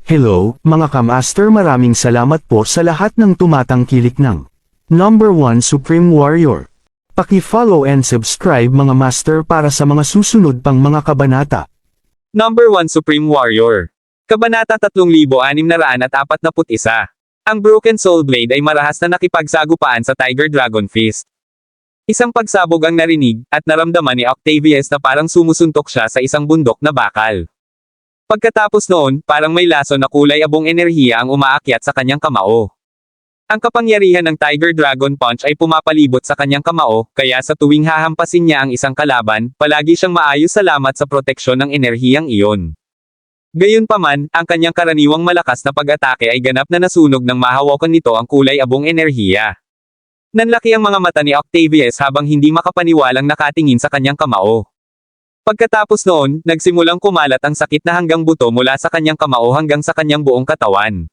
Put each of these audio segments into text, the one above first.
Hello, mga kamaster, maraming salamat po sa lahat ng tumatangkilik ng Number 1 Supreme Warrior. Paki-follow and subscribe mga master para sa mga susunod pang mga kabanata. Number 1 Supreme Warrior. Kabanata 3641. Ang Broken Soul Blade ay marahas na nakipagsagupaan sa Tiger Dragon Fist. Isang pagsabog ang narinig, at naramdaman ni Octavius na parang sumusuntok siya sa isang bundok na bakal. Pagkatapos noon, parang may laso na kulay abong enerhiya ang umaakyat sa kanyang kamao. Ang kapangyarihan ng Tiger Dragon Punch ay pumapalibot sa kanyang kamao, kaya sa tuwing hahampasin niya ang isang kalaban, palagi siyang maayos salamat sa proteksyon ng enerhiyang iyon. Gayunpaman, ang kanyang karaniwang malakas na pag-atake ay ganap na nasunog nang mahawakan nito ang kulay abong enerhiya. Nanlaki ang mga mata ni Octavius habang hindi makapaniwalang nakatingin sa kanyang kamao. Pagkatapos noon, nagsimulang kumalat ang sakit na hanggang buto mula sa kanyang kamao hanggang sa kanyang buong katawan.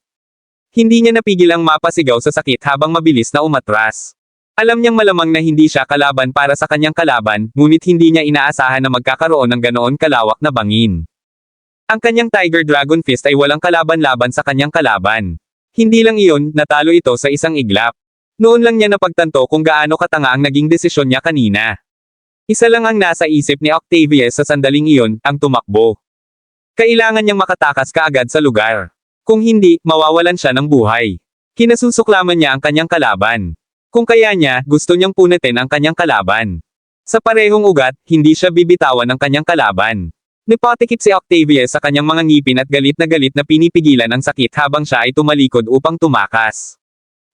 Hindi niya napigil ang mapasigaw sa sakit habang mabilis na umatras. Alam niyang malamang na hindi siya kalaban para sa kanyang kalaban, ngunit hindi niya inaasahan na magkakaroon ng ganoon kalawak na bangin. Ang kanyang Tiger Dragon Fist ay walang kalaban-laban sa kanyang kalaban. Hindi lang iyon, natalo ito sa isang iglap. Noon lang niya napagtanto kung gaano katanga ang naging desisyon niya kanina. Isa lang ang nasa isip ni Octavius sa sandaling iyon, ang tumakbo. Kailangan niyang makatakas kaagad sa lugar. Kung hindi, mawawalan siya ng buhay. Kinasusuklaman niya ang kanyang kalaban. Kung kaya niya, gusto niyang punitin ang kanyang kalaban. Sa parehong ugat, hindi siya bibitawan ng kanyang kalaban. Nipatikip si Octavius sa kanyang mga ngipin at galit na pinipigilan ang sakit habang siya ay tumalikod upang tumakas.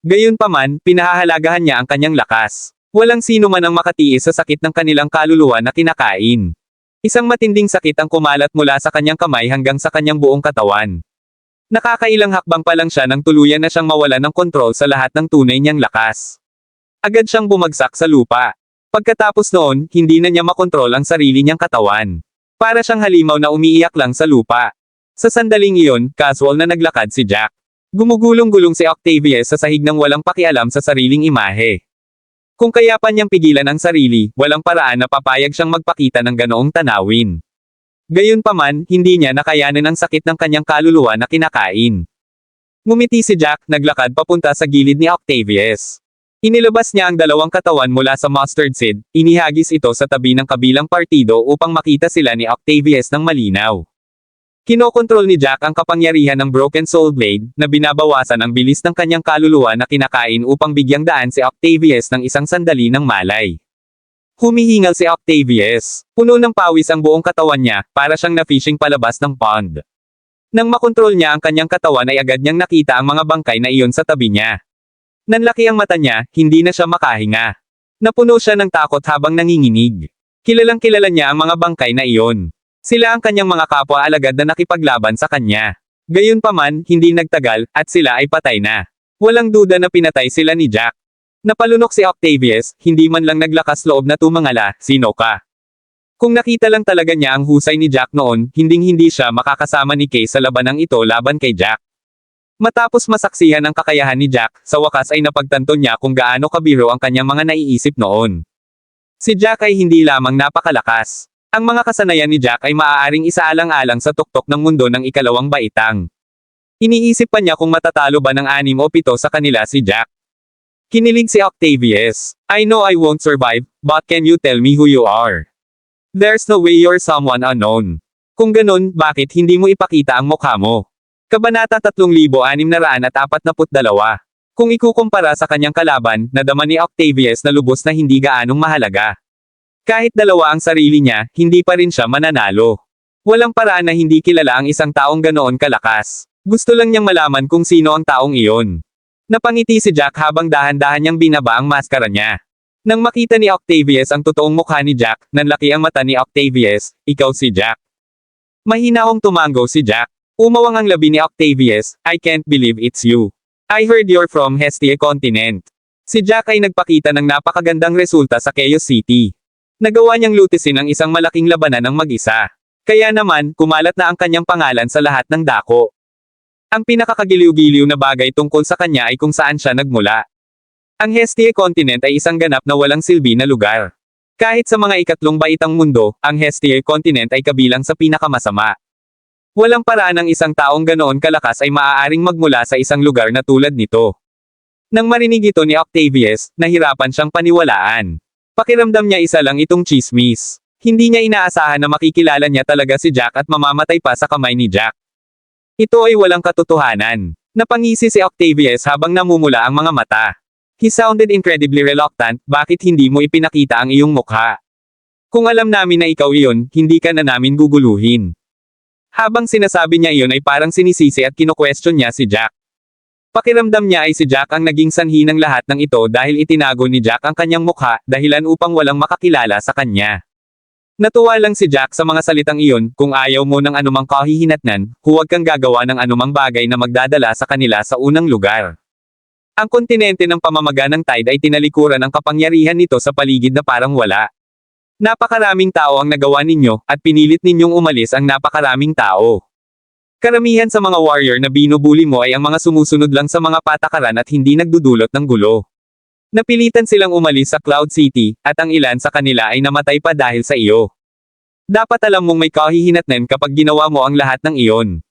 Gayunpaman, pinahahalagahan niya ang kanyang lakas. Walang sino man ang makatiis sa sakit ng kanilang kaluluwa na kinakain. Isang matinding sakit ang kumalat mula sa kanyang kamay hanggang sa kanyang buong katawan. Nakakailang hakbang pa lang siya nang tuluyan na siyang mawalan ng kontrol sa lahat ng tunay niyang lakas. Agad siyang bumagsak sa lupa. Pagkatapos noon, hindi na niya makontrol ang sarili niyang katawan. Para siyang halimaw na umiiyak lang sa lupa. Sa sandaling iyon, casual na naglakad si Jack. Gumugulong-gulong si Octavius sa sahig ng walang pakialam sa sariling imahe. Kung kaya pa niyang pigilan ang sarili, walang paraan na papayag siyang magpakita ng ganoong tanawin. Gayunpaman, hindi niya nakayanan ang sakit ng kanyang kaluluwa na kinakain. Ngumiti si Jack, naglakad papunta sa gilid ni Octavius. Inilabas niya ang dalawang katawan mula sa mustard seed, inihagis ito sa tabi ng kabilang partido upang makita sila ni Octavius ng malinaw. Kinokontrol ni Jack ang kapangyarihan ng Broken Soul Blade, na binabawasan ang bilis ng kanyang kaluluwa na kinakain upang bigyang daan si Octavius ng isang sandali ng malay. Humihingal si Octavius. Puno ng pawis ang buong katawan niya, para siyang na-fishing palabas ng pond. Nang makontrol niya ang kanyang katawan ay agad niyang nakita ang mga bangkay na iyon sa tabi niya. Nanlaki ang mata niya, hindi na siya makahinga. Napuno siya ng takot habang nanginginig. Kilalang kilala niya ang mga bangkay na iyon. Sila ang kanyang mga kapwa-alagad na nakipaglaban sa kanya. Gayunpaman, hindi nagtagal, at sila ay patay na. Walang duda na pinatay sila ni Jack. Napalunok si Octavius, hindi man lang naglakas loob na tumangala, sino ka? Kung nakita lang talaga niya ang husay ni Jack noon, hinding-hindi siya makakasama ni Kay sa labanang ito laban kay Jack. Matapos masaksihan ang kakayahan ni Jack, sa wakas ay napagtanto niya kung gaano kabiro ang kanyang mga naiisip noon. Si Jack ay hindi lamang napakalakas. Ang mga kasanayan ni Jack ay maaaring isaalang-alang sa tuktok ng mundo ng ikalawang baitang. Iniisip pa niya kung matatalo ba ng 6 o 7 sa kanila si Jack. Kinilig si Octavius. I know I won't survive, but can you tell me who you are? There's no way you're someone unknown. Kung ganun, bakit hindi mo ipakita ang mukha mo? Kabanata 3642. Kung ikukumpara sa kanyang kalaban, nadama ni Octavius na lubos na hindi gaanong mahalaga. Kahit dalawa ang sarili niya, hindi pa rin siya mananalo. Walang paraan na hindi kilala ang isang taong ganoon kalakas. Gusto lang niyang malaman kung sino ang taong iyon. Napangiti si Jack habang dahan-dahan niyang binaba ang maskara niya. Nang makita ni Octavius ang totoong mukha ni Jack, nanlaki ang mata ni Octavius, ikaw si Jack. Mahinahong tumango si Jack. Umawang ang labi ni Octavius, I can't believe it's you. I heard you're from Hestia Continent. Si Jack ay nagpakita ng napakagandang resulta sa Chaos City. Nagawa niyang lutisin ang isang malaking labanan ng mag-isa. Kaya naman, kumalat na ang kanyang pangalan sa lahat ng dako. Ang pinakakagiliw-giliw na bagay tungkol sa kanya ay kung saan siya nagmula. Ang Hestia Continent ay isang ganap na walang silbi na lugar. Kahit sa mga ikatlong baitang mundo, ang Hestia Continent ay kabilang sa pinakamasama. Walang paraan ng isang taong ganoon kalakas ay maaaring magmula sa isang lugar na tulad nito. Nang marinig ito ni Octavius, nahirapan siyang paniwalaan. Pakiramdam niya isa lang itong chismis. Hindi niya inaasahan na makikilala niya talaga si Jack at mamamatay pa sa kamay ni Jack. Ito ay walang katotohanan. Napangisi si Octavius habang namumula ang mga mata. He sounded incredibly reluctant, bakit hindi mo ipinakita ang iyong mukha? Kung alam namin na ikaw iyon, hindi ka na namin guguluhin. Habang sinasabi niya iyon ay parang sinisisi at kino-question niya si Jack. Pakiramdam niya ay si Jack ang naging sanhi ng lahat ng ito dahil itinago ni Jack ang kanyang mukha, dahilan upang walang makakilala sa kanya. Natuwa lang si Jack sa mga salitang iyon, kung ayaw mo ng anumang kahihinatnan, huwag kang gagawa ng anumang bagay na magdadala sa kanila sa unang lugar. Ang kontinente ng pamamaga ng Tide ay tinalikuran ang kapangyarihan nito sa paligid na parang wala. Napakaraming tao ang nagawa ninyo, at pinilit ninyong umalis ang napakaraming tao. Karamihan sa mga warrior na binubuli mo ay ang mga sumusunod lang sa mga patakaran at hindi nagdudulot ng gulo. Napilitan silang umalis sa Cloud City, at ang ilan sa kanila ay namatay pa dahil sa iyo. Dapat alam mong may kahihinatnan kapag ginawa mo ang lahat ng iyon.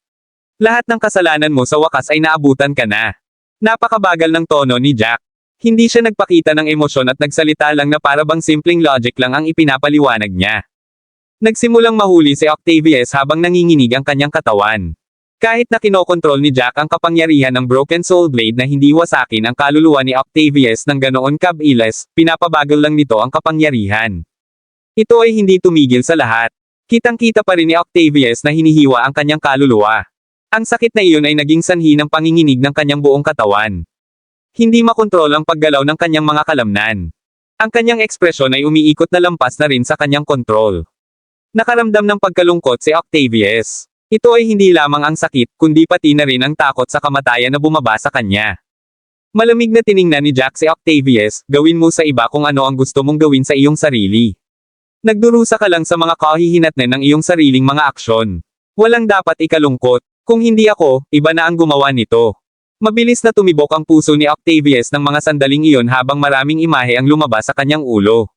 Lahat ng kasalanan mo sa wakas ay naabutan ka na. Napakabagal ng tono ni Jack. Hindi siya nagpakita ng emosyon at nagsalita lang na para bang simpleng logic lang ang ipinapaliwanag niya. Nagsimulang mahuli si Octavius habang nanginginig ang kanyang katawan. Kahit na kinokontrol ni Jack ang kapangyarihan ng Broken Soul Blade na hindi wasakin ang kaluluwa ni Octavius ng ganoon kabilis, pinapabagal lang nito ang kapangyarihan. Ito ay hindi tumigil sa lahat. Kitang-kita pa rin ni Octavius na hinihiwa ang kanyang kaluluwa. Ang sakit na iyon ay naging sanhi ng panginginig ng kanyang buong katawan. Hindi makontrol ang paggalaw ng kanyang mga kalamnan. Ang kanyang ekspresyon ay umiikot na lampas na rin sa kanyang kontrol. Nakaramdam ng pagkalungkot si Octavius. Ito ay hindi lamang ang sakit, kundi pati na rin ang takot sa kamatayan na bumaba sa kanya. Malamig na tiningnan ni Jack si Octavius, gawin mo sa iba kung ano ang gusto mong gawin sa iyong sarili. Nagdurusa ka lang sa mga kahihinatnan ng iyong sariling mga aksyon. Walang dapat ikalungkot. Kung hindi ako, iba na ang gumawa nito. Mabilis na tumibok ang puso ni Octavius ng mga sandaling iyon habang maraming imahe ang lumabas sa kanyang ulo.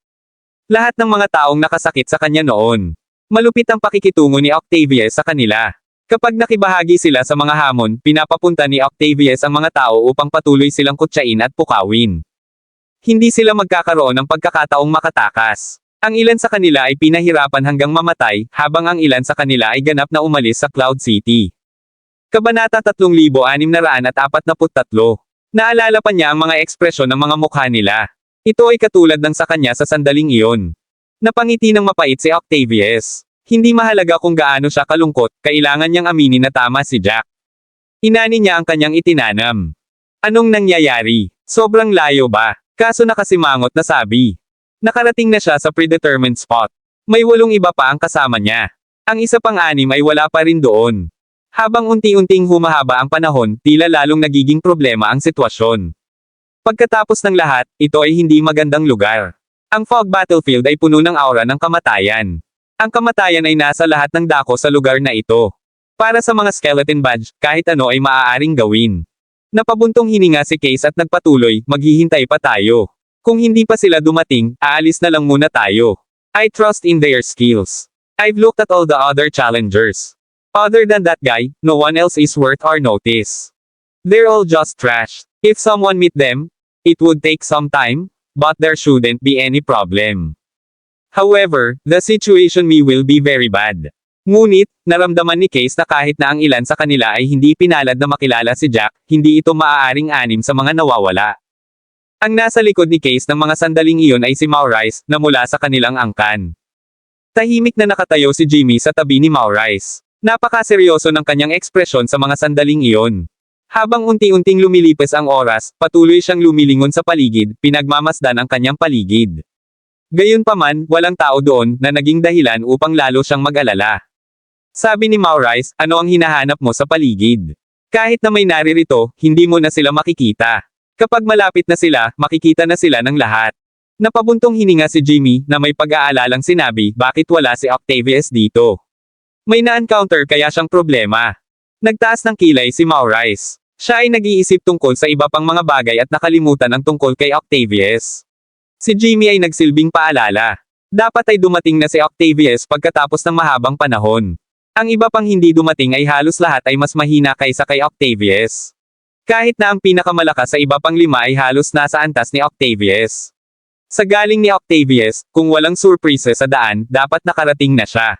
Lahat ng mga taong nakasakit sa kanya noon. Malupit ang pakikitungo ni Octavius sa kanila. Kapag nakibahagi sila sa mga hamon, pinapapunta ni Octavius ang mga tao upang patuloy silang kutsain at pukawin. Hindi sila magkakaroon ng pagkakataong makatakas. Ang ilan sa kanila ay pinahirapan hanggang mamatay, habang ang ilan sa kanila ay ganap na umalis sa Cloud City. Kabanata 3643. Naalala pa niya ang mga ekspresyon ng mga mukha nila. Ito ay katulad ng sa kanya sa sandaling iyon. Napangiti ng mapait si Octavius. Hindi mahalaga kung gaano siya kalungkot, kailangan niyang aminin na tama si Jack. Inani niya ang kanyang itinanam. Anong nangyayari? Sobrang layo ba? Kaso nakasimangot na sabi. Nakarating na siya sa predetermined spot. May 8 iba pa ang kasama niya. Ang isa pang 6 ay wala pa rin doon. Habang unti-unting humahaba ang panahon, tila lalong nagiging problema ang sitwasyon. Pagkatapos ng lahat, ito ay hindi magandang lugar. Ang fog battlefield ay puno ng aura ng kamatayan. Ang kamatayan ay nasa lahat ng dako sa lugar na ito. Para sa mga skeleton badge, kahit ano ay maaaring gawin. Napabuntong hininga si Case at nagpatuloy, maghihintay pa tayo. Kung hindi pa sila dumating, aalis na lang muna tayo. I trust in their skills. I've looked at all the other challengers. Other than that guy, no one else is worth our notice. They're all just trash. If someone meet them, it would take some time, but there shouldn't be any problem. However, the situation will be very bad. Ngunit, naramdaman ni Case na kahit na ang ilan sa kanila ay hindi pinalad na makilala si Jack, hindi ito maaaring 6 sa mga nawawala. Ang nasa likod ni Case ng mga sandaling iyon ay si Maurice, na mula sa kanilang angkan. Tahimik na nakatayo si Jimmy sa tabi ni Maurice. Napakaseryoso ng kanyang ekspresyon sa mga sandaling iyon. Habang unti-unting lumilipas ang oras, patuloy siyang lumilingon sa paligid, pinagmamasdan ang kanyang paligid. Gayunpaman, walang tao doon na naging dahilan upang lalo siyang mag-alala. Sabi ni Maurice, ano ang hinahanap mo sa paligid? Kahit na may naririto, hindi mo na sila makikita. Kapag malapit na sila, makikita na sila ng lahat. Napabuntong hininga si Jimmy, na may pag-aalalang sinabi, bakit wala si Octavius dito? May na-encounter kaya siyang problema. Nagtaas ng kilay si Maurice. Siya ay nag-iisip tungkol sa iba pang mga bagay at nakalimutan ang tungkol kay Octavius. Si Jimmy ay nagsilbing paalala. Dapat ay dumating na si Octavius pagkatapos ng mahabang panahon. Ang iba pang hindi dumating ay halos lahat ay mas mahina kaysa kay Octavius. Kahit na ang pinakamalakas sa iba pang 5 ay halos nasa antas ni Octavius. Sa galing ni Octavius, kung walang surprise sa daan, dapat nakarating na siya.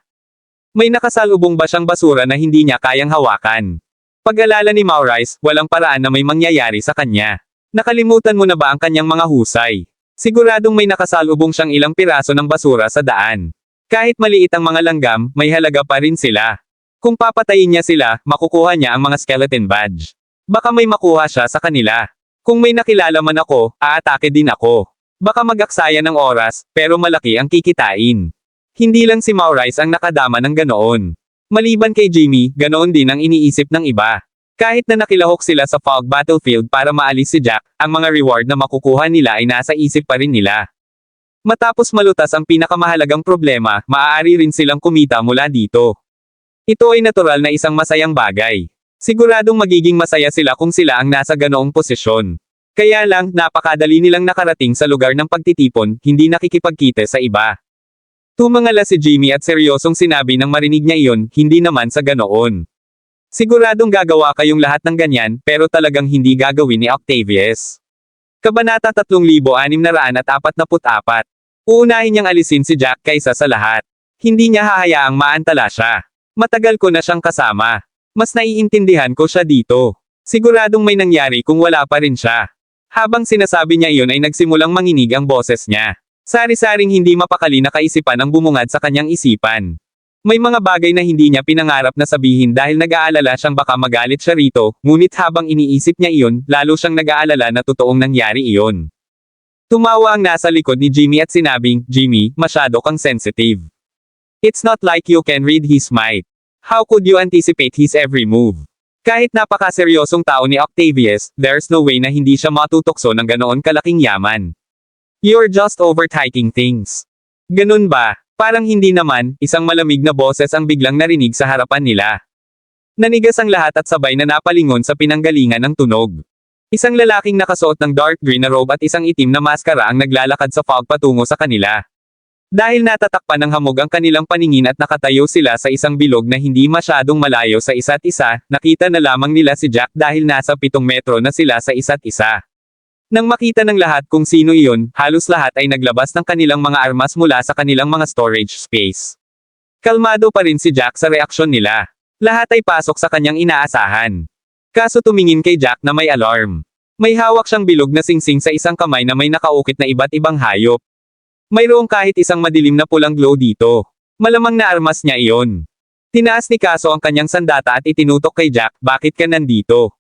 May nakasalubong ba siyang basura na hindi niya kayang hawakan? Pag-alala ni Maurice, walang paraan na may mangyayari sa kanya. Nakalimutan mo na ba ang kanyang mga husay? Siguradong may nakasalubong siyang ilang piraso ng basura sa daan. Kahit maliit ang mga langgam, may halaga pa rin sila. Kung papatayin niya sila, makukuha niya ang mga skeleton badge. Baka may makuha siya sa kanila. Kung may nakilala man ako, aatake din ako. Baka mag-aksaya ng oras, pero malaki ang kikitain. Hindi lang si Maurice ang nakadama ng ganoon. Maliban kay Jimmy, ganoon din ang iniisip ng iba. Kahit na nakilahok sila sa fog battlefield para maalis si Jack, ang mga reward na makukuha nila ay nasa isip pa rin nila. Matapos malutas ang pinakamahalagang problema, maaari rin silang kumita mula dito. Ito ay natural na isang masayang bagay. Siguradong magiging masaya sila kung sila ang nasa ganoong posisyon. Kaya lang, napakadali nilang nakarating sa lugar ng pagtitipon, hindi nakikipagkita sa iba. Tumangala si Jimmy at seryosong sinabi nang marinig niya iyon, hindi naman sa ganoon. Siguradong gagawa kayong lahat ng ganyan, pero talagang hindi gagawin ni Octavius. Kabanata 3644. Uunahin niyang alisin si Jack kaysa sa lahat. Hindi niya hahayaang maantala siya. Matagal ko na siyang kasama. Mas naiintindihan ko siya dito. Siguradong may nangyari kung wala pa rin siya. Habang sinasabi niya iyon ay nagsimulang manginig ang boses niya. Sari-saring hindi mapakali na kaisipan ang bumungad sa kanyang isipan. May mga bagay na hindi niya pinangarap na sabihin dahil nag-aalala siyang baka magalit siya rito, ngunit habang iniisip niya iyon, lalo siyang nag-aalala na totoong nangyari iyon. Tumawa ang nasa likod ni Jimmy at sinabing, Jimmy, masyado kang sensitive. It's not like you can read his mind. How could you anticipate his every move? Kahit napakaseryosong tao ni Octavius, there's no way na hindi siya matutokso ng ganoon kalaking yaman. You're just overthinking things. Ganun ba? Parang hindi naman, isang malamig na boses ang biglang narinig sa harapan nila. Nanigas ang lahat at sabay na napalingon sa pinanggalingan ng tunog. Isang lalaking nakasuot ng dark green na robe at isang itim na maskara ang naglalakad sa fog patungo sa kanila. Dahil natatakpan ng hamog ang kanilang paningin at nakatayo sila sa isang bilog na hindi masyadong malayo sa isa't isa, nakita na lamang nila si Jack dahil nasa 7 metro na sila sa isa't isa. Nang makita ng lahat kung sino iyon, halos lahat ay naglabas ng kanilang mga armas mula sa kanilang mga storage space. Kalmado pa rin si Jack sa reaksyon nila. Lahat ay pasok sa kanyang inaasahan. Kaso tumingin kay Jack na may alarm. May hawak siyang bilog na singsing sa isang kamay na may nakaukit na iba't ibang hayop. Mayroong kahit isang madilim na pulang glow dito. Malamang na armas niya iyon. Tinaas ni Kaso ang kanyang sandata at itinutok kay Jack, bakit ka nandito?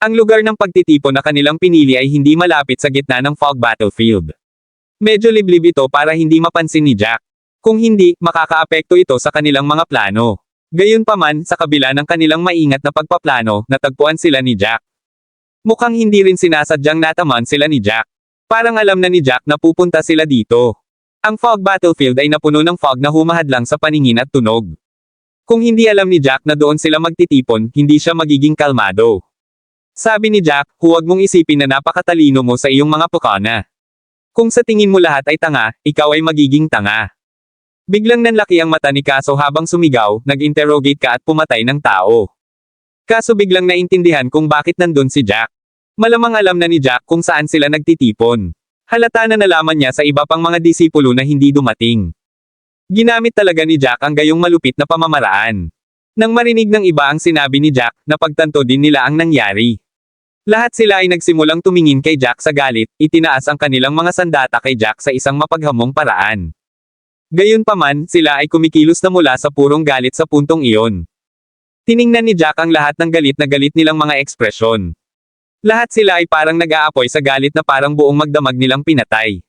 Ang lugar ng pagtitipon na kanilang pinili ay hindi malapit sa gitna ng fog battlefield. Medyo liblib ito para hindi mapansin ni Jack. Kung hindi, makakaapekto ito sa kanilang mga plano. Gayunpaman, sa kabila ng kanilang maingat na pagpaplano, natagpuan sila ni Jack. Mukhang hindi rin sinasadyang nataman sila ni Jack. Parang alam na ni Jack na pupunta sila dito. Ang fog battlefield ay napuno ng fog na humahadlang sa paningin at tunog. Kung hindi alam ni Jack na doon sila magtitipon, hindi siya magiging kalmado. Sabi ni Jack, huwag mong isipin na napakatalino mo sa iyong mga pukana. Kung sa tingin mo lahat ay tanga, ikaw ay magiging tanga. Biglang nanlaki ang mata ni Kaso habang sumigaw, nag-interrogate ka at pumatay ng tao. Kaso biglang naintindihan kung bakit nandun si Jack. Malamang alam na ni Jack kung saan sila nagtitipon. Halata na nalaman niya sa iba pang mga disipulo na hindi dumating. Ginamit talaga ni Jack ang gayong malupit na pamamaraan. Nang marinig ng iba ang sinabi ni Jack, napagtanto din nila ang nangyari. Lahat sila ay nagsimulang tumingin kay Jack sa galit, itinaas ang kanilang mga sandata kay Jack sa isang mapaghamong paraan. Gayunpaman, sila ay kumikilos na mula sa purong galit sa puntong iyon. Tiningnan ni Jack ang lahat ng galit na galit nilang mga ekspresyon. Lahat sila ay parang nag-aapoy sa galit na parang buong magdamag nilang pinatay.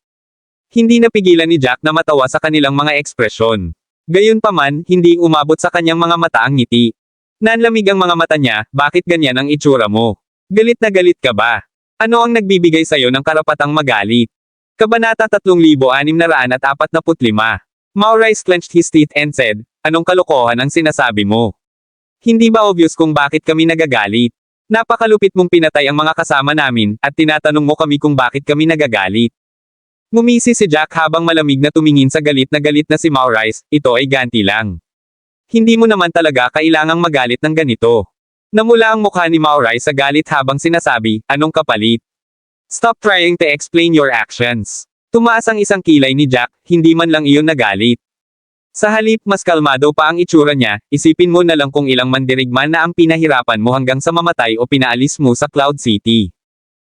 Hindi napigilan ni Jack na matawa sa kanilang mga ekspresyon. Gayunpaman, hindi umabot sa kanyang mga mata ang ngiti. Nanlamig ang mga mata niya, bakit ganyan ang itsura mo? Galit na galit ka ba? Ano ang nagbibigay sa'yo ng karapatang magalit? Kabanata 3645. Maurice clenched his teeth and said, anong kalokohan ang sinasabi mo? Hindi ba obvious kung bakit kami nagagalit? Napakalupit mong pinatay ang mga kasama namin, at tinatanong mo kami kung bakit kami nagagalit. Ngumisi si Jack habang malamig na tumingin sa galit na si Maurice, ito ay ganti lang. Hindi mo naman talaga kailangang magalit ng ganito. Namula ang mukha ni Mauray sa galit habang sinasabi, anong kapalit? Stop trying to explain your actions. Tumaas ang isang kilay ni Jack, hindi man lang iyon nagalit. Sa halip mas kalmado pa ang itsura niya, isipin mo na lang kung ilang mandirigma na ang pinahirapan mo hanggang sa mamatay o pinaalis mo sa Cloud City.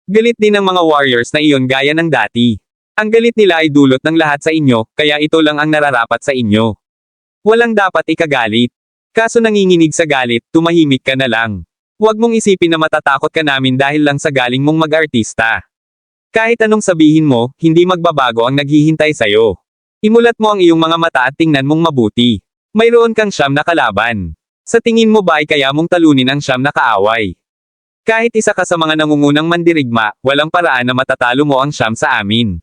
Galit din ng mga warriors na iyon gaya ng dati. Ang galit nila ay dulot ng lahat sa inyo, kaya ito lang ang nararapat sa inyo. Walang dapat ikagalit. Kaso nanginginig sa galit, tumahimik ka na lang. Huwag mong isipin na matatakot ka namin dahil lang sa galing mong mag-artista. Kahit anong sabihin mo, hindi magbabago ang naghihintay sa'yo. Imulat mo ang iyong mga mata at tingnan mong mabuti. Mayroon kang siyam na kalaban. Sa tingin mo ba ay kaya mong talunin ang siyam na kaaway? Kahit isa ka sa mga nangungunang mandirigma, walang paraan na matatalo mo ang siyam sa amin.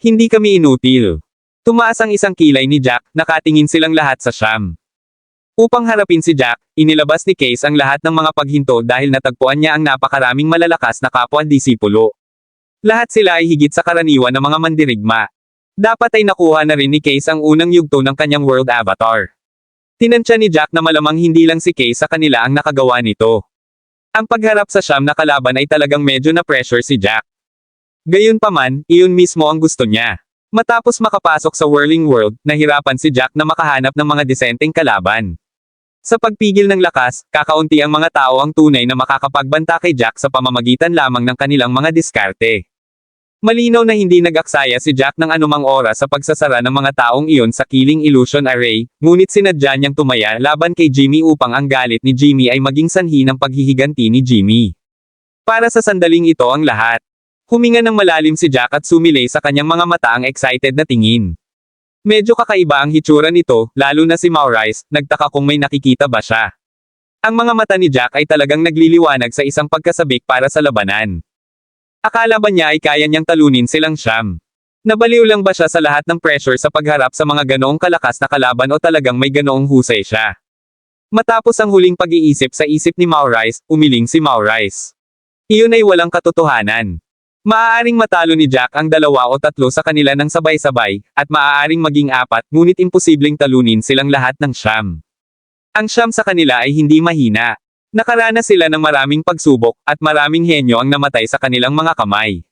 Hindi kami inutil. Tumaas ang isang kilay ni Jack, nakatingin silang lahat sa siyam. Upang harapin si Jack, inilabas ni Case ang lahat ng mga paghinto dahil natagpuan niya ang napakaraming malalakas na kapwa-disipulo. Lahat sila ay higit sa karaniwan ng mga mandirigma. Dapat ay nakuha na rin ni Case ang unang yugto ng kanyang World Avatar. Tinansya ni Jack na malamang hindi lang si Case sa kanila ang nakagawa nito. Ang pagharap sa siyam na kalaban ay talagang medyo na-pressure si Jack. Gayunpaman, iyon mismo ang gusto niya. Matapos makapasok sa Whirling World, nahirapan si Jack na makahanap ng mga disenteng kalaban. Sa pagpigil ng lakas, kakaunti ang mga tao ang tunay na makakapagbanta kay Jack sa pamamagitan lamang ng kanilang mga diskarte. Malinaw na hindi nag-aksaya si Jack ng anumang oras sa pagsasara ng mga taong iyon sa Killing Illusion Array, ngunit sinadya niyang tumaya laban kay Jimmy upang ang galit ni Jimmy ay maging sanhi ng paghihiganti ni Jimmy. Para sa sandaling ito ang lahat. Huminga ng malalim si Jack at sumilay sa kanyang mga mata ang excited na tingin. Medyo kakaiba ang hitsura nito, lalo na si Mauray, nagtaka kung may nakikita ba siya. Ang mga mata ni Jack ay talagang nagliliwanag sa isang pagkasabik para sa labanan. Akala ba niya ay kaya niyang talunin silang siyam? Nabaliw lang ba siya sa lahat ng pressure sa pagharap sa mga ganoong kalakas na kalaban o talagang may ganoong husay siya? Matapos ang huling pag-iisip sa isip ni Mauray, umiling si Mauray. Iyon ay walang katotohanan. Maaaring matalo ni Jack ang 2 o 3 sa kanila ng sabay-sabay, at maaaring maging 4, ngunit imposibleng talunin silang lahat ng siyam. Ang siyam sa kanila ay hindi mahina. Nakaranas sila ng maraming pagsubok, at maraming henyo ang namatay sa kanilang mga kamay.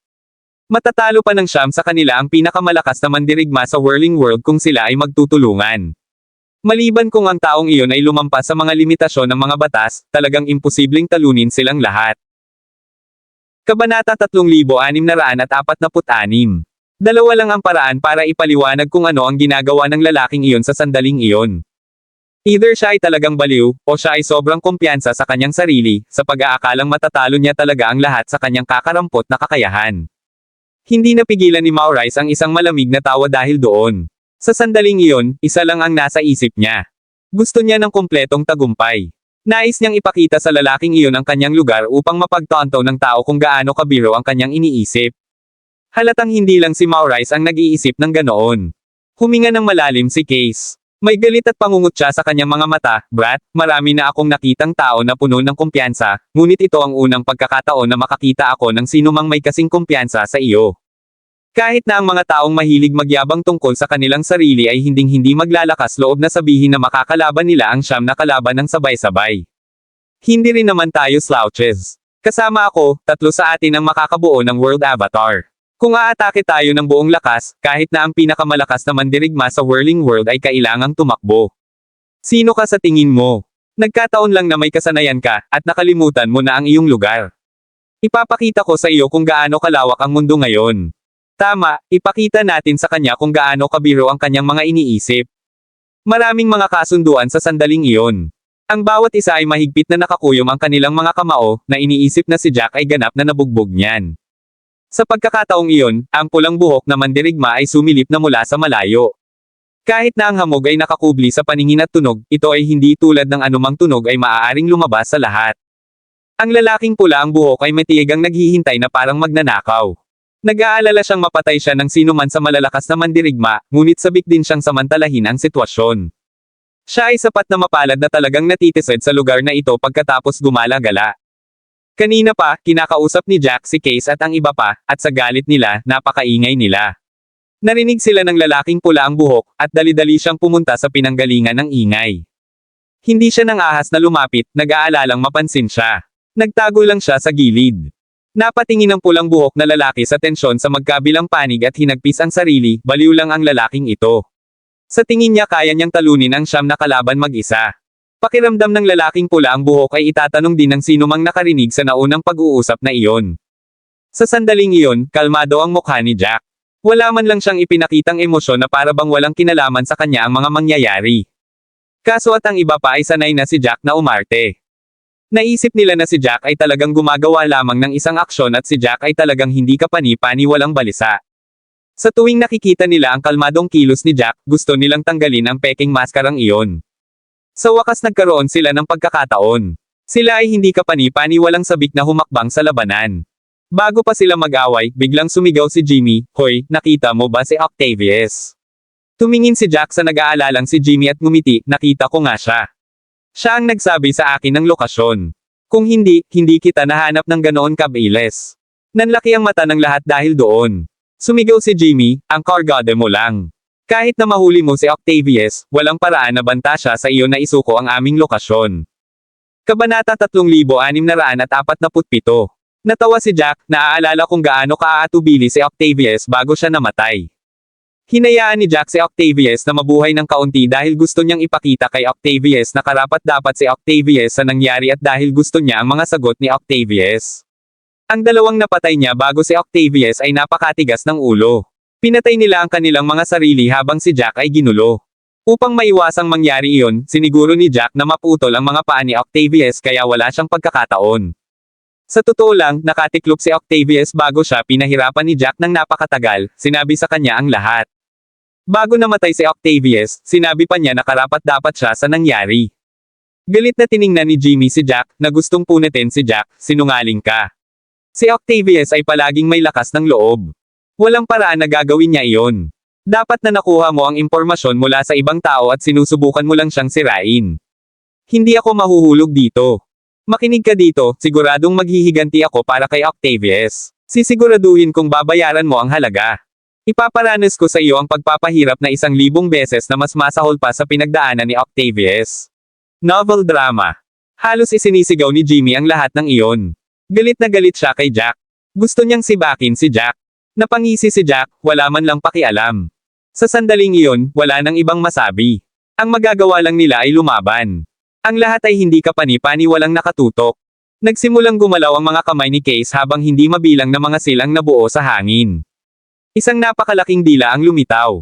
Matatalo pa ng siyam sa kanila ang pinakamalakas na mandirigma sa Whirling World kung sila ay magtutulungan. Maliban kung ang taong iyon ay lumampas sa mga limitasyon ng mga batas, talagang imposibleng talunin silang lahat. Kabanata 3646. Dalawa lang ang paraan para ipaliwanag kung ano ang ginagawa ng lalaking iyon sa sandaling iyon. Either siya ay talagang baliw, o siya ay sobrang kumpiyansa sa kanyang sarili, sa pag-aakalang matatalo niya talaga ang lahat sa kanyang kakarampot na kakayahan. Hindi napigilan ni Mauray ang isang malamig na tawa dahil doon. Sa sandaling iyon, isa lang ang nasa isip niya. Gusto niya ng kumpletong tagumpay. Nais niyang ipakita sa lalaking iyon ang kanyang lugar upang mapagtanto ng tao kung gaano kabiro ang kanyang iniisip. Halatang hindi lang si Mauray ang nag-iisip ng ganoon. Huminga ng malalim si Case. May galit at pangungutya sa kanyang mga mata, Brat, marami na akong nakitang tao na puno ng kumpiyansa, ngunit ito ang unang pagkakataon na makakita ako ng sinumang may kasing kumpiyansa sa iyo. Kahit na ang mga taong mahilig magyabang tungkol sa kanilang sarili ay hinding-hindi maglalakas loob na sabihin na makakalaban nila ang siyam na kalaban ng sabay-sabay. Hindi rin naman tayo slouches. Kasama ako, 3 sa atin ang makakabuo ng World Avatar. Kung aatake tayo ng buong lakas, kahit na ang pinakamalakas na mandirigma sa Whirling World ay kailangang tumakbo. Sino ka sa tingin mo? Nagkataon lang na may kasanayan ka, at nakalimutan mo na ang iyong lugar. Ipapakita ko sa iyo kung gaano kalawak ang mundo ngayon. Tama, ipakita natin sa kanya kung gaano kabiro ang kanyang mga iniisip. Maraming mga kasunduan sa sandaling iyon. Ang bawat isa ay mahigpit na nakakuyom ang kanilang mga kamao, na iniisip na si Jack ay ganap na nabugbog niyan. Sa pagkakataong iyon, ang pulang buhok na mandirigma ay sumilip na mula sa malayo. Kahit na ang hamog ay nakakubli sa paningin at tunog, ito ay hindi tulad ng anumang tunog ay maaaring lumabas sa lahat. Ang lalaking pula ang buhok ay matiyagang naghihintay na parang magnanakaw. Nag-aalala siyang mapatay siya ng sinuman sa malalakas na mandirigma, ngunit sabik din siyang samantalahin ang sitwasyon. Siya ay sapat na mapalad na talagang natitisod sa lugar na ito pagkatapos gumala-gala. Kanina pa, kinakausap ni Jack si Case at ang iba pa, at sa galit nila, napakaingay nila. Narinig sila ng lalaking pula ang buhok, at dali-dali siyang pumunta sa pinanggalingan ng ingay. Hindi siya nang ahas na lumapit, nag-aalalang mapansin siya. Nagtago lang siya sa gilid. Napatingin ang pulang buhok na lalaki sa tensyon sa magkabilang panig at hinagpis ang sarili, baliw lang ang lalaking ito. Sa tingin niya kaya niyang talunin ang siyam na kalaban mag-isa. Pakiramdam ng lalaking pula ang buhok ay itatanong din ng sinumang nakarinig sa naunang pag-uusap na iyon. Sa sandaling iyon, kalmado ang mukha ni Jack. Wala man lang siyang ipinakitang emosyon na para bang walang kinalaman sa kanya ang mga mangyayari. Kaso at ang iba pa ay sanay na si Jack na umarte. Naisip nila na si Jack ay talagang gumagawa lamang ng isang aksyon at si Jack ay talagang hindi kapani-pani walang balisa. Sa tuwing nakikita nila ang kalmadong kilos ni Jack, gusto nilang tanggalin ang peking maskarang iyon. Sa wakas nagkaroon sila ng pagkakataon. Sila ay hindi kapani-pani walang sabik na humakbang sa labanan. Bago pa sila mag-away, biglang sumigaw si Jimmy, "Hoy, nakita mo ba si Octavius?" Tumingin si Jack sa nag-aalalang si Jimmy at ngumiti, "Nakita ko nga siya. Siya ang nagsabi sa akin ng lokasyon. Kung hindi, hindi kita nahanap ng ganoon kabilis." Nanlaki ang mata ng lahat dahil doon. Sumigaw si Jimmy, "Ang kargada mo lang. Kahit na mahuli mo si Octavius, walang paraan na banta siya sa iyo na isuko ang aming lokasyon." Kabanata 3647. Natawa si Jack, naaalala kung gaano kaaatubili si Octavius bago siya namatay. Hinayaan ni Jack si Octavius na mabuhay ng kaunti dahil gusto niyang ipakita kay Octavius na karapat-dapat si Octavius sa nangyari at dahil gusto niya ang mga sagot ni Octavius. Ang dalawang napatay niya bago si Octavius ay napakatigas ng ulo. Pinatay nila ang kanilang mga sarili habang si Jack ay ginulo. Upang maiwasang mangyari iyon, siniguro ni Jack na maputol ang mga paa ni Octavius kaya wala siyang pagkakataon. Sa totoo lang, nakatiklop si Octavius bago siya pinahirapan ni Jack ng napakatagal, sinabi sa kanya ang lahat. Bago namatay si Octavius, sinabi pa niya na karapat-dapat siya sa nangyari. Galit na tiningnan ni Jimmy si Jack, na gustong punitin si Jack, "Sinungaling ka." Si Octavius ay palaging may lakas ng loob. Walang paraan na gagawin niya iyon. Dapat na nakuha mo ang impormasyon mula sa ibang tao at sinusubukan mo lang siyang sirain. Hindi ako mahuhulog dito. Makinig ka dito, siguradong maghihiganti ako para kay Octavius. Sisiguraduhin kong babayaran mo ang halaga. Ipaparanas ko sa iyo ang pagpapahirap na 1,000 beses na mas masahol pa sa pinagdaanan ni Octavius. Novel drama. Halos isinisigaw ni Jimmy ang lahat ng iyon. Galit na galit siya kay Jack. Gusto niyang sibakin si Jack. Napangisi si Jack, wala man lang pakialam. Sa sandaling iyon, wala nang ibang masabi. Ang magagawa lang nila ay lumaban. Ang lahat ay hindi kapani-pani walang nakatutok. Nagsimulang gumalaw ang mga kamay ni Case habang hindi mabilang na mga silang nabuo sa hangin. Isang napakalaking dila ang lumitaw.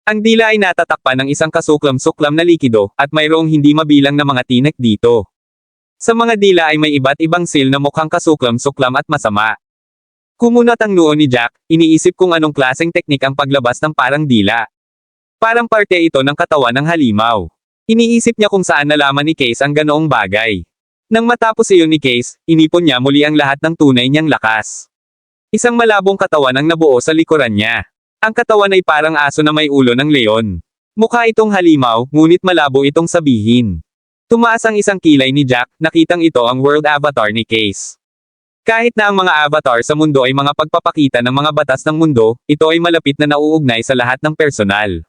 Ang dila ay natatakpan ng isang kasuklam-suklam na likido, at mayroong hindi mabilang na mga tinek dito. Sa mga dila ay may iba't ibang seal na mukhang kasuklam-suklam at masama. Kumunat ang noo ni Jack, iniisip kung anong klaseng teknik ang paglabas ng parang dila. Parang parte ito ng katawan ng halimaw. Iniisip niya kung saan nalaman ni Case ang ganoong bagay. Nang matapos iyon ni Case, inipon niya muli ang lahat ng tunay niyang lakas. Isang malabong katawan ang nabuo sa likuran niya. Ang katawan ay parang aso na may ulo ng leon. Mukha itong halimaw, ngunit malabo itong sabihin. Tumaas ang isang kilay ni Jack, nakitang ito ang world avatar ni Case. Kahit na ang mga avatar sa mundo ay mga pagpapakita ng mga batas ng mundo, ito ay malapit na nauugnay sa lahat ng personal.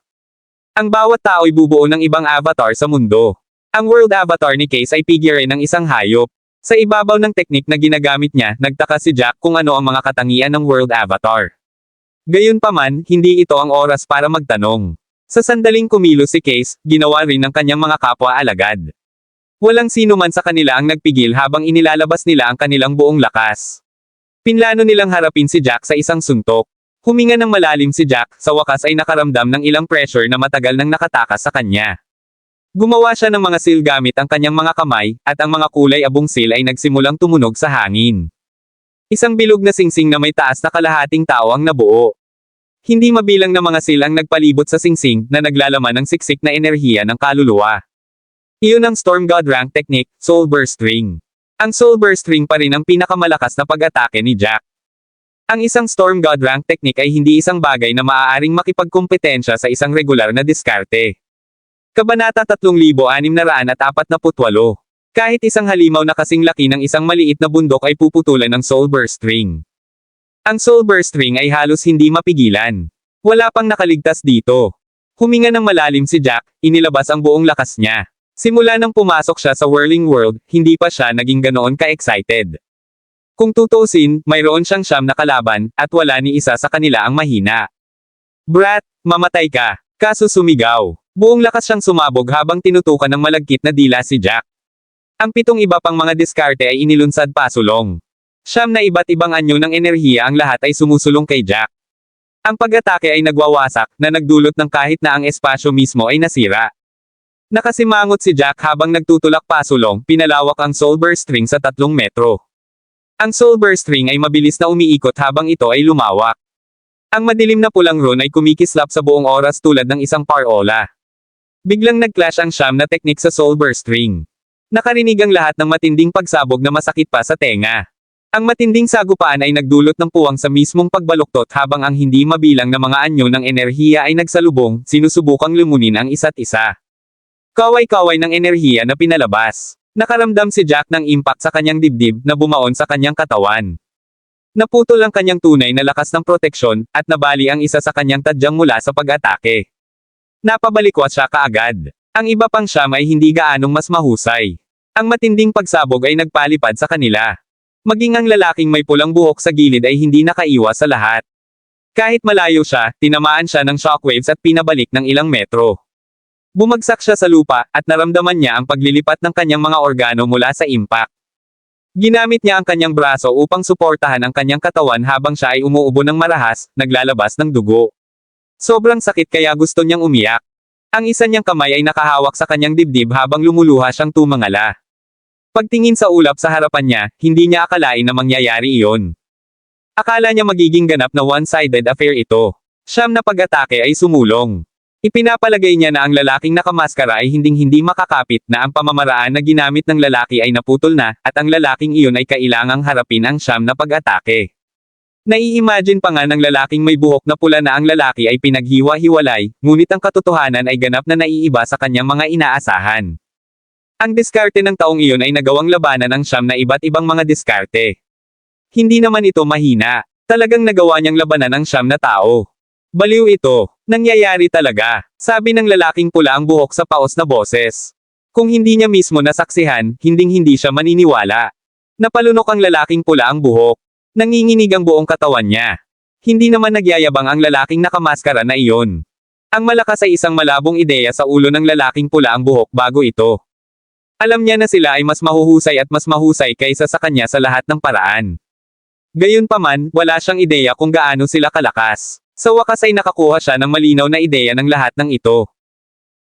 Ang bawat tao ay bubuo ng ibang avatar sa mundo. Ang world avatar ni Case ay figure ng isang hayop. Sa ibabaw ng teknik na ginagamit niya, nagtaka si Jack kung ano ang mga katangian ng world avatar. Gayunpaman, hindi ito ang oras para magtanong. Sa sandaling kumilos si Case, ginawa rin ng kanyang mga kapwa alagad. Walang sino man sa kanila ang nagpigil habang inilalabas nila ang kanilang buong lakas. Pinlano nilang harapin si Jack sa isang suntok. Huminga ng malalim si Jack, sa wakas ay nakaramdam ng ilang pressure na matagal nang nakatakas sa kanya. Gumawa siya ng mga seal gamit ang kanyang mga kamay, at ang mga kulay abong seal ay nagsimulang tumunog sa hangin. Isang bilog na singsing na may taas na kalahating tao ang nabuo. Hindi mabilang na mga seal ang nagpalibot sa singsing, na naglalaman ng siksik na enerhiya ng kaluluwa. Iyon ang Storm God rank technique, Soul Burst Ring. Ang Soul Burst Ring pa rin ang pinakamalakas na pag-atake ni Jack. Ang isang Storm God rank technique ay hindi isang bagay na maaaring makipagkompetensya sa isang regular na diskarte. Kabanata 3648. Kahit isang halimaw na kasing laki ng isang maliit na bundok ay puputulan ng Soul Burst Ring. Ang Soul Burst Ring ay halos hindi mapigilan. Wala pang nakaligtas dito. Huminga ng malalim si Jack, inilabas ang buong lakas niya. Simula nang pumasok siya sa whirling world, hindi pa siya naging ganoon ka-excited. Kung tutuusin, mayroon siyang 9 na kalaban, at wala ni isa sa kanila ang mahina. Brat, mamatay ka. Kaso sumigaw. Buong lakas siyang sumabog habang tinutukan ng malagkit na dila si Jack. Ang 7 iba pang mga diskarte ay inilunsad pasulong. 9 na iba't ibang anyo ng enerhiya ang lahat ay sumusulong kay Jack. Ang pag-atake ay nagwawasak, na nagdulot ng kahit na ang espasyo mismo ay nasira. Nakasimangot si Jack habang nagtutulak pasulong, pinalawak ang Soul Burst Ring sa 3 metro. Ang Soul Burst Ring ay mabilis na umiikot habang ito ay lumawak. Ang madilim na pulang rune ay kumikislap sa buong oras tulad ng isang parola. Biglang nag-clash ang 9 na teknik sa Soul Burst Ring. Nakarinig ang lahat ng matinding pagsabog na masakit pa sa tenga. Ang matinding sagupaan ay nagdulot ng puwang sa mismong pagbaluktot habang ang hindi mabilang na mga anyo ng enerhiya ay nagsalubong, sinusubukang lumunin ang isa't isa. Kaway-kaway ng enerhiya na pinalabas. Nakaramdam si Jack ng impact sa kanyang dibdib na bumaon sa kanyang katawan. Naputol ang kanyang tunay na lakas ng proteksyon, at nabali ang isa sa kanyang tadyang mula sa pag-atake. Napabalikwat siya kaagad. Ang iba pang 9 ay hindi gaanong mas mahusay. Ang matinding pagsabog ay nagpalipad sa kanila. Maging ang lalaking may pulang buhok sa gilid ay hindi nakaiwas sa lahat. Kahit malayo siya, tinamaan siya ng shockwaves at pinabalik ng ilang metro. Bumagsak siya sa lupa, at naramdaman niya ang paglilipat ng kanyang mga organo mula sa impact. Ginamit niya ang kanyang braso upang suportahan ang kanyang katawan habang siya ay umuubo ng marahas, naglalabas ng dugo. Sobrang sakit kaya gusto niyang umiyak. Ang isa niyang kamay ay nakahawak sa kanyang dibdib habang lumuluha siyang tumangala. Pagtingin sa ulap sa harapan niya, hindi niya akalain na mangyayari iyon. Akala niya magiging ganap na one-sided affair ito. 9 na pag-atake ay sumulong. Ipinapalagay niya na ang lalaking nakamaskara ay hinding-hindi makakapit, na ang pamamaraan na ginamit ng lalaki ay naputol na, at ang lalaking iyon ay kailangang harapin ang 9 na pag-atake. Nai-imagine pa nga ng lalaking may buhok na pula na ang lalaki ay pinaghiwa-hiwalay, ngunit ang katotohanan ay ganap na naiiba sa kanyang mga inaasahan. Ang diskarte ng taong iyon ay nagawang labanan ng 9 na iba't ibang mga diskarte. Hindi naman ito mahina. Talagang nagawa niyang labanan ng 9 na tao. Baliw ito. Nangyayari talaga. Sabi ng lalaking pula ang buhok sa paos na boses. Kung hindi niya mismo nasaksihan, hinding-hindi siya maniniwala. Napalunok ang lalaking pula ang buhok. Nanginginig ang buong katawan niya. Hindi naman nagyayabang ang lalaking nakamaskara na iyon. Ang malakas ay isang malabong ideya sa ulo ng lalaking pula ang buhok bago ito. Alam niya na sila ay mas mahuhusay at mas mahusay kaysa sa kanya sa lahat ng paraan. Gayunpaman, wala siyang ideya kung gaano sila kalakas. Sa wakas ay nakakuha siya ng malinaw na ideya ng lahat ng ito.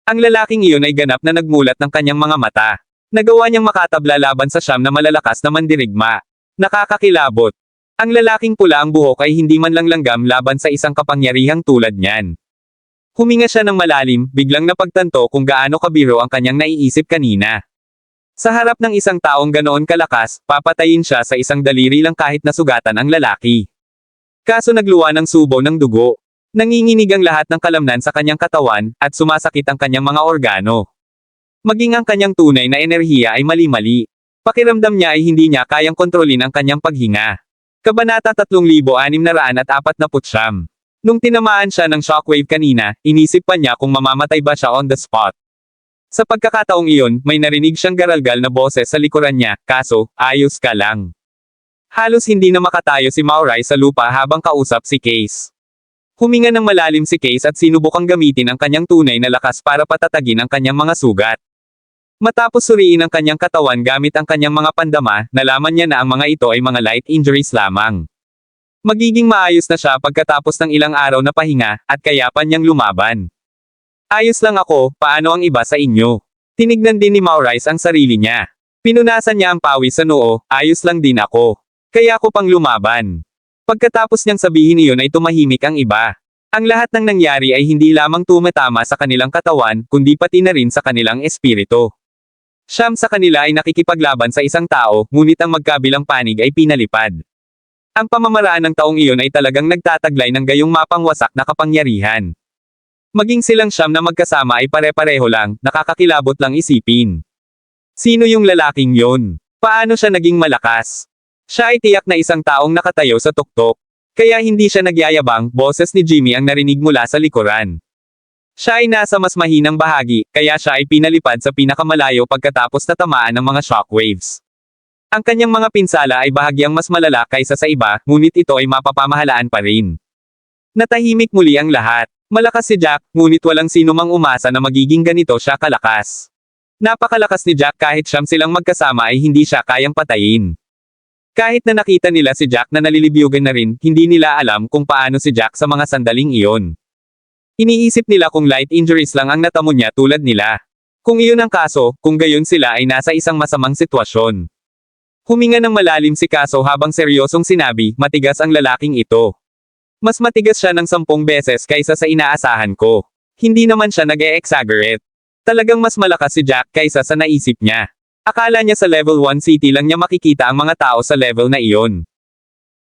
Ang lalaking iyon ay ganap na nagmulat ng kanyang mga mata. Nagawa niyang makatabla laban sa 9 na malalakas na mandirigma. Nakakakilabot. Ang lalaking pula ang buhok ay hindi man lang langgam laban sa isang kapangyarihang tulad niyan. Huminga siya ng malalim, biglang napagtanto kung gaano kabiro ang kanyang naiisip kanina. Sa harap ng isang taong ganoon kalakas, papatayin siya sa isang daliri lang kahit nasugatan ang lalaki. Kaso nagluwa ng subo ng dugo. Nanginginig ang lahat ng kalamnan sa kanyang katawan, at sumasakit ang kanyang mga organo. Maging ang kanyang tunay na enerhiya ay mali-mali. Pakiramdam niya ay hindi niya kayang kontrolin ang kanyang paghinga. Kabanata 3649. Nung tinamaan siya ng shockwave kanina, inisip pa niya kung mamamatay ba siya on the spot. Sa pagkakataong iyon, may narinig siyang garalgal na boses sa likuran niya, kaso, ayos ka lang. Halos hindi na makatayo si Maurai sa lupa habang kausap si Case. Huminga ng malalim si Case at sinubukang gamitin ang kanyang tunay na lakas para patatagin ang kanyang mga sugat. Matapos suriin ang kanyang katawan gamit ang kanyang mga pandama, nalaman niya na ang mga ito ay mga light injuries lamang. Magiging maayos na siya pagkatapos ng ilang araw na pahinga, at kayapan niyang lumaban. Ayos lang ako, paano ang iba sa inyo? Tinignan din ni Maurai ang sarili niya. Pinunasan niya ang pawis sa noo, ayos lang din ako. Kaya ako pang lumaban. Pagkatapos niyang sabihin iyon ay tumahimik ang iba. Ang lahat ng nangyari ay hindi lamang tumatama sa kanilang katawan, kundi pati na rin sa kanilang espiritu. 9 sa kanila ay nakikipaglaban sa isang tao, ngunit ang magkabilang panig ay pinalipad. Ang pamamaraan ng taong iyon ay talagang nagtataglay ng gayong mapangwasak na kapangyarihan. Maging silang 9 na magkasama ay pare-pareho lang, nakakakilabot lang isipin. Sino yung lalaking yon? Paano siya naging malakas? Siya ay tiyak na isang taong nakatayo sa tuktok. Kaya hindi siya nagyayabang, boses ni Jimmy ang narinig mula sa likuran. Siya ay nasa mas mahinang bahagi, kaya siya ay pinalipad sa pinakamalayo pagkatapos tatamaan ng mga shockwaves. Ang kanyang mga pinsala ay bahagyang mas malala kaysa sa iba, ngunit ito ay mapapamahalaan pa rin. Natahimik muli ang lahat. Malakas si Jack, ngunit walang sino mang umasa na magiging ganito siya kalakas. Napakalakas ni Jack kahit siyam silang magkasama ay hindi siya kayang patayin. Kahit na nakita nila si Jack na nalilibyugan na rin, hindi nila alam kung paano si Jack sa mga sandaling iyon. Iniisip nila kung light injuries lang ang natamo niya tulad nila. Kung iyon ang kaso, kung gayon sila ay nasa isang masamang sitwasyon. Huminga ng malalim si Kaso habang seryosong sinabi, matigas ang lalaking ito. Mas matigas siya ng 10 beses kaysa sa inaasahan ko. Hindi naman siya nag-e-exaggerate. Talagang mas malakas si Jack kaysa sa naisip niya. Akala niya sa level 1 city lang niya makikita ang mga tao sa level na iyon.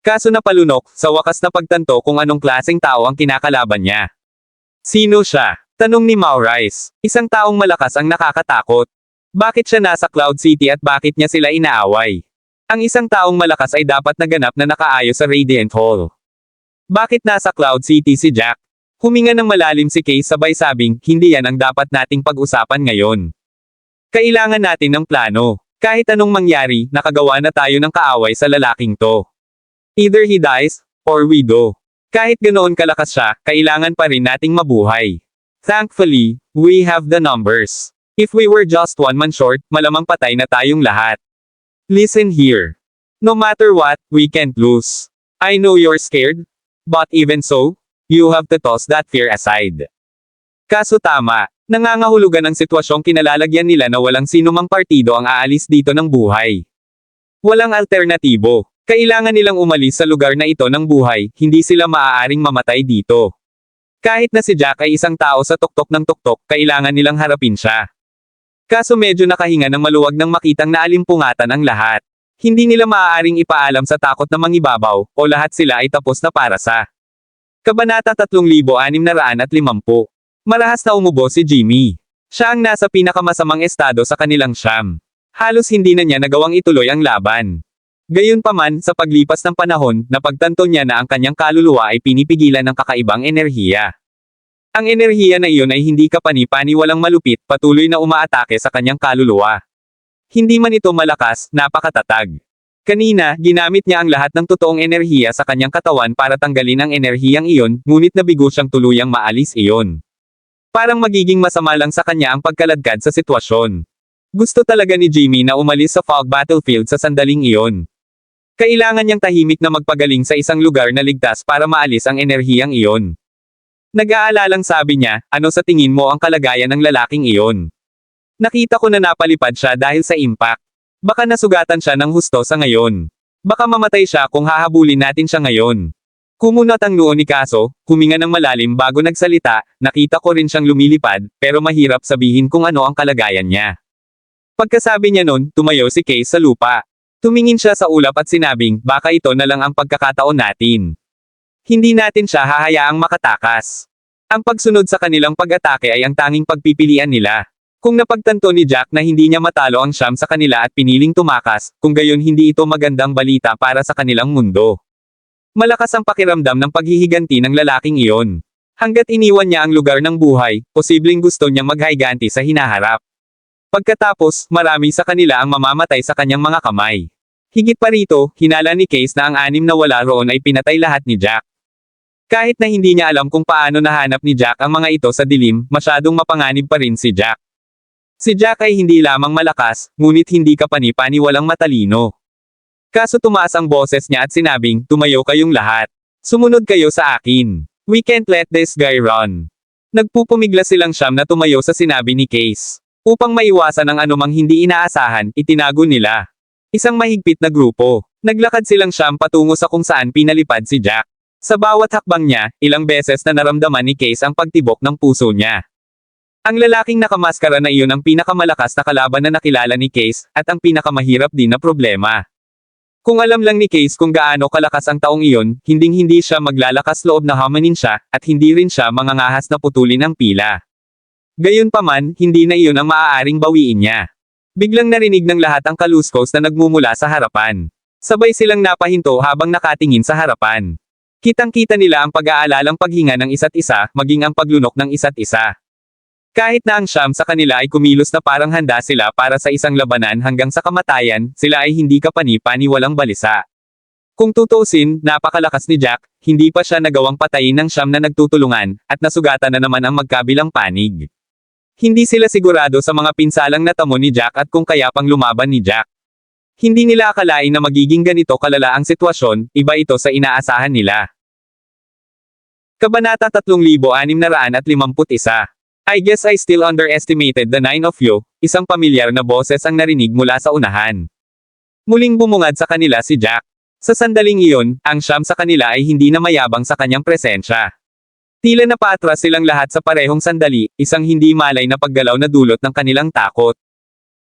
Kaso napalunok, sa wakas na pagtanto kung anong klaseng tao ang kinakalaban niya. Sino siya? Tanong ni Maurice. Isang taong malakas ang nakakatakot. Bakit siya nasa Cloud City at bakit niya sila inaaway? Ang isang taong malakas ay dapat naganap na nakaayos sa Radiant Hall. Bakit nasa Cloud City si Jack? Huminga ng malalim si Case sabay sabing, hindi yan ang dapat nating pag-usapan ngayon. Kailangan natin ng plano. Kahit anong mangyari, nakagawa na tayo ng kaaway sa lalaking to. Either he dies, or we do. Kahit ganoon kalakas siya, kailangan pa rin nating mabuhay. Thankfully, we have the numbers. If we were just one man short, malamang patay na tayong lahat. Listen here. No matter what, we can't lose. I know you're scared. But even so, you have to toss that fear aside. Kaso tama, nangangahulugan ang sitwasyong kinalalagyan nila na walang sinumang partido ang aalis dito ng buhay. Walang alternatibo. Kailangan nilang umalis sa lugar na ito ng buhay, hindi sila maaaring mamatay dito. Kahit na si Jack ay isang tao sa tuktok ng tuktok, kailangan nilang harapin siya. Kaso medyo nakahinga ng maluwag nang makitang naalimpungatan ang lahat. Hindi nila maaaring ipaalam sa takot na mangibabaw, o lahat sila ay tapos na para sa. Kabanata 3650. Marahas na umubo si Jimmy. Siya ang nasa pinakamasamang estado sa kanilang siyam. Halos hindi na niya nagawang ituloy ang laban. Gayunpaman, sa paglipas ng panahon, napagtanto niya na ang kanyang kaluluwa ay pinipigilan ng kakaibang enerhiya. Ang enerhiya na iyon ay hindi kapani-pani walang malupit, patuloy na umaatake sa kanyang kaluluwa. Hindi man ito malakas, napakatatag. Kanina, ginamit niya ang lahat ng totoong enerhiya sa kanyang katawan para tanggalin ang enerhiyang iyon, ngunit nabigo siyang tuluyang maalis iyon. Parang magiging masama lang sa kanya ang pagkaladkad sa sitwasyon. Gusto talaga ni Jimmy na umalis sa fog battlefield sa sandaling iyon. Kailangan niyang tahimik na magpagaling sa isang lugar na ligtas para maalis ang enerhiyang iyon. Nag-aalalang sabi niya, ano sa tingin mo ang kalagayan ng lalaking iyon? Nakita ko na napalipad siya dahil sa impact. Baka nasugatan siya ng husto sa ngayon. Baka mamatay siya kung hahabulin natin siya ngayon. Kumunat ang noo ni Kaso, huminga ng malalim bago nagsalita, nakita ko rin siyang lumilipad, pero mahirap sabihin kung ano ang kalagayan niya. Pagkasabi niya nun, tumayo si Case sa lupa. Tumingin siya sa ulap at sinabing, baka ito na lang ang pagkakataon natin. Hindi natin siya hahayaang makatakas. Ang pagsunod sa kanilang pag-atake ay ang tanging pagpipilian nila. Kung napagtanto ni Jack na hindi niya matalo ang siyam sa kanila at piniling tumakas, kung gayon hindi ito magandang balita para sa kanilang mundo. Malakas ang pakiramdam ng paghihiganti ng lalaking iyon. Hanggat iniwan niya ang lugar ng buhay, posibleng gusto niyang maghayganti sa hinaharap. Pagkatapos, marami sa kanila ang mamamatay sa kanyang mga kamay. Higit pa rito, hinala ni Case na ang 6 na wala roon ay pinatay lahat ni Jack. Kahit na hindi niya alam kung paano nahanap ni Jack ang mga ito sa dilim, masyadong mapanganib pa rin si Jack. Si Jack ay hindi lamang malakas, ngunit hindi kapani-pani walang matalino. Kaso tumaas ang boses niya at sinabing, tumayo kayong lahat. Sumunod kayo sa akin. We can't let this guy run. Nagpupumigla silang siyam na tumayo sa sinabi ni Case. Upang maiwasan ang anumang hindi inaasahan, itinago nila. Isang mahigpit na grupo. Naglakad silang siyam patungo sa kung saan pinalipad si Jack. Sa bawat hakbang niya, ilang beses na naramdaman ni Case ang pagtibok ng puso niya. Ang lalaking nakamaskara na iyon ang pinakamalakas na kalaban na nakilala ni Case, at ang pinakamahirap din na problema. Kung alam lang ni Case kung gaano kalakas ang taong iyon, hinding-hindi siya maglalakas loob na hamanin siya, at hindi rin siya mangangahas na putulin ang pila. Gayunpaman, hindi na iyon ang maaaring bawiin niya. Biglang narinig ng lahat ang kaluskos na nagmumula sa harapan. Sabay silang napahinto habang nakatingin sa harapan. Kitang-kita nila ang pag-aalalang paghinga ng isa't isa, maging ang paglunok ng isa't isa. Kahit na ang siyam sa kanila ay kumilos na parang handa sila para sa isang labanan hanggang sa kamatayan, sila ay hindi kapani-paniwalang balisa. Kung tutuusin, napakalakas ni Jack, hindi pa siya nagawang patayin ng siyam na nagtutulungan, at nasugatan na naman ang magkabilang panig. Hindi sila sigurado sa mga pinsalang natamo ni Jack at kung kaya pang lumaban ni Jack. Hindi nila akalain na magiging ganito kalala ang sitwasyon, iba ito sa inaasahan nila. Kabanata 3651. I guess I still underestimated the nine of you, isang pamilyar na boses ang narinig mula sa unahan. Muling bumungad sa kanila si Jack. Sa sandaling iyon, ang siyam sa kanila ay hindi na mayabang sa kanyang presensya. Tila napatras silang lahat sa parehong sandali, isang hindi malay na paggalaw na dulot ng kanilang takot.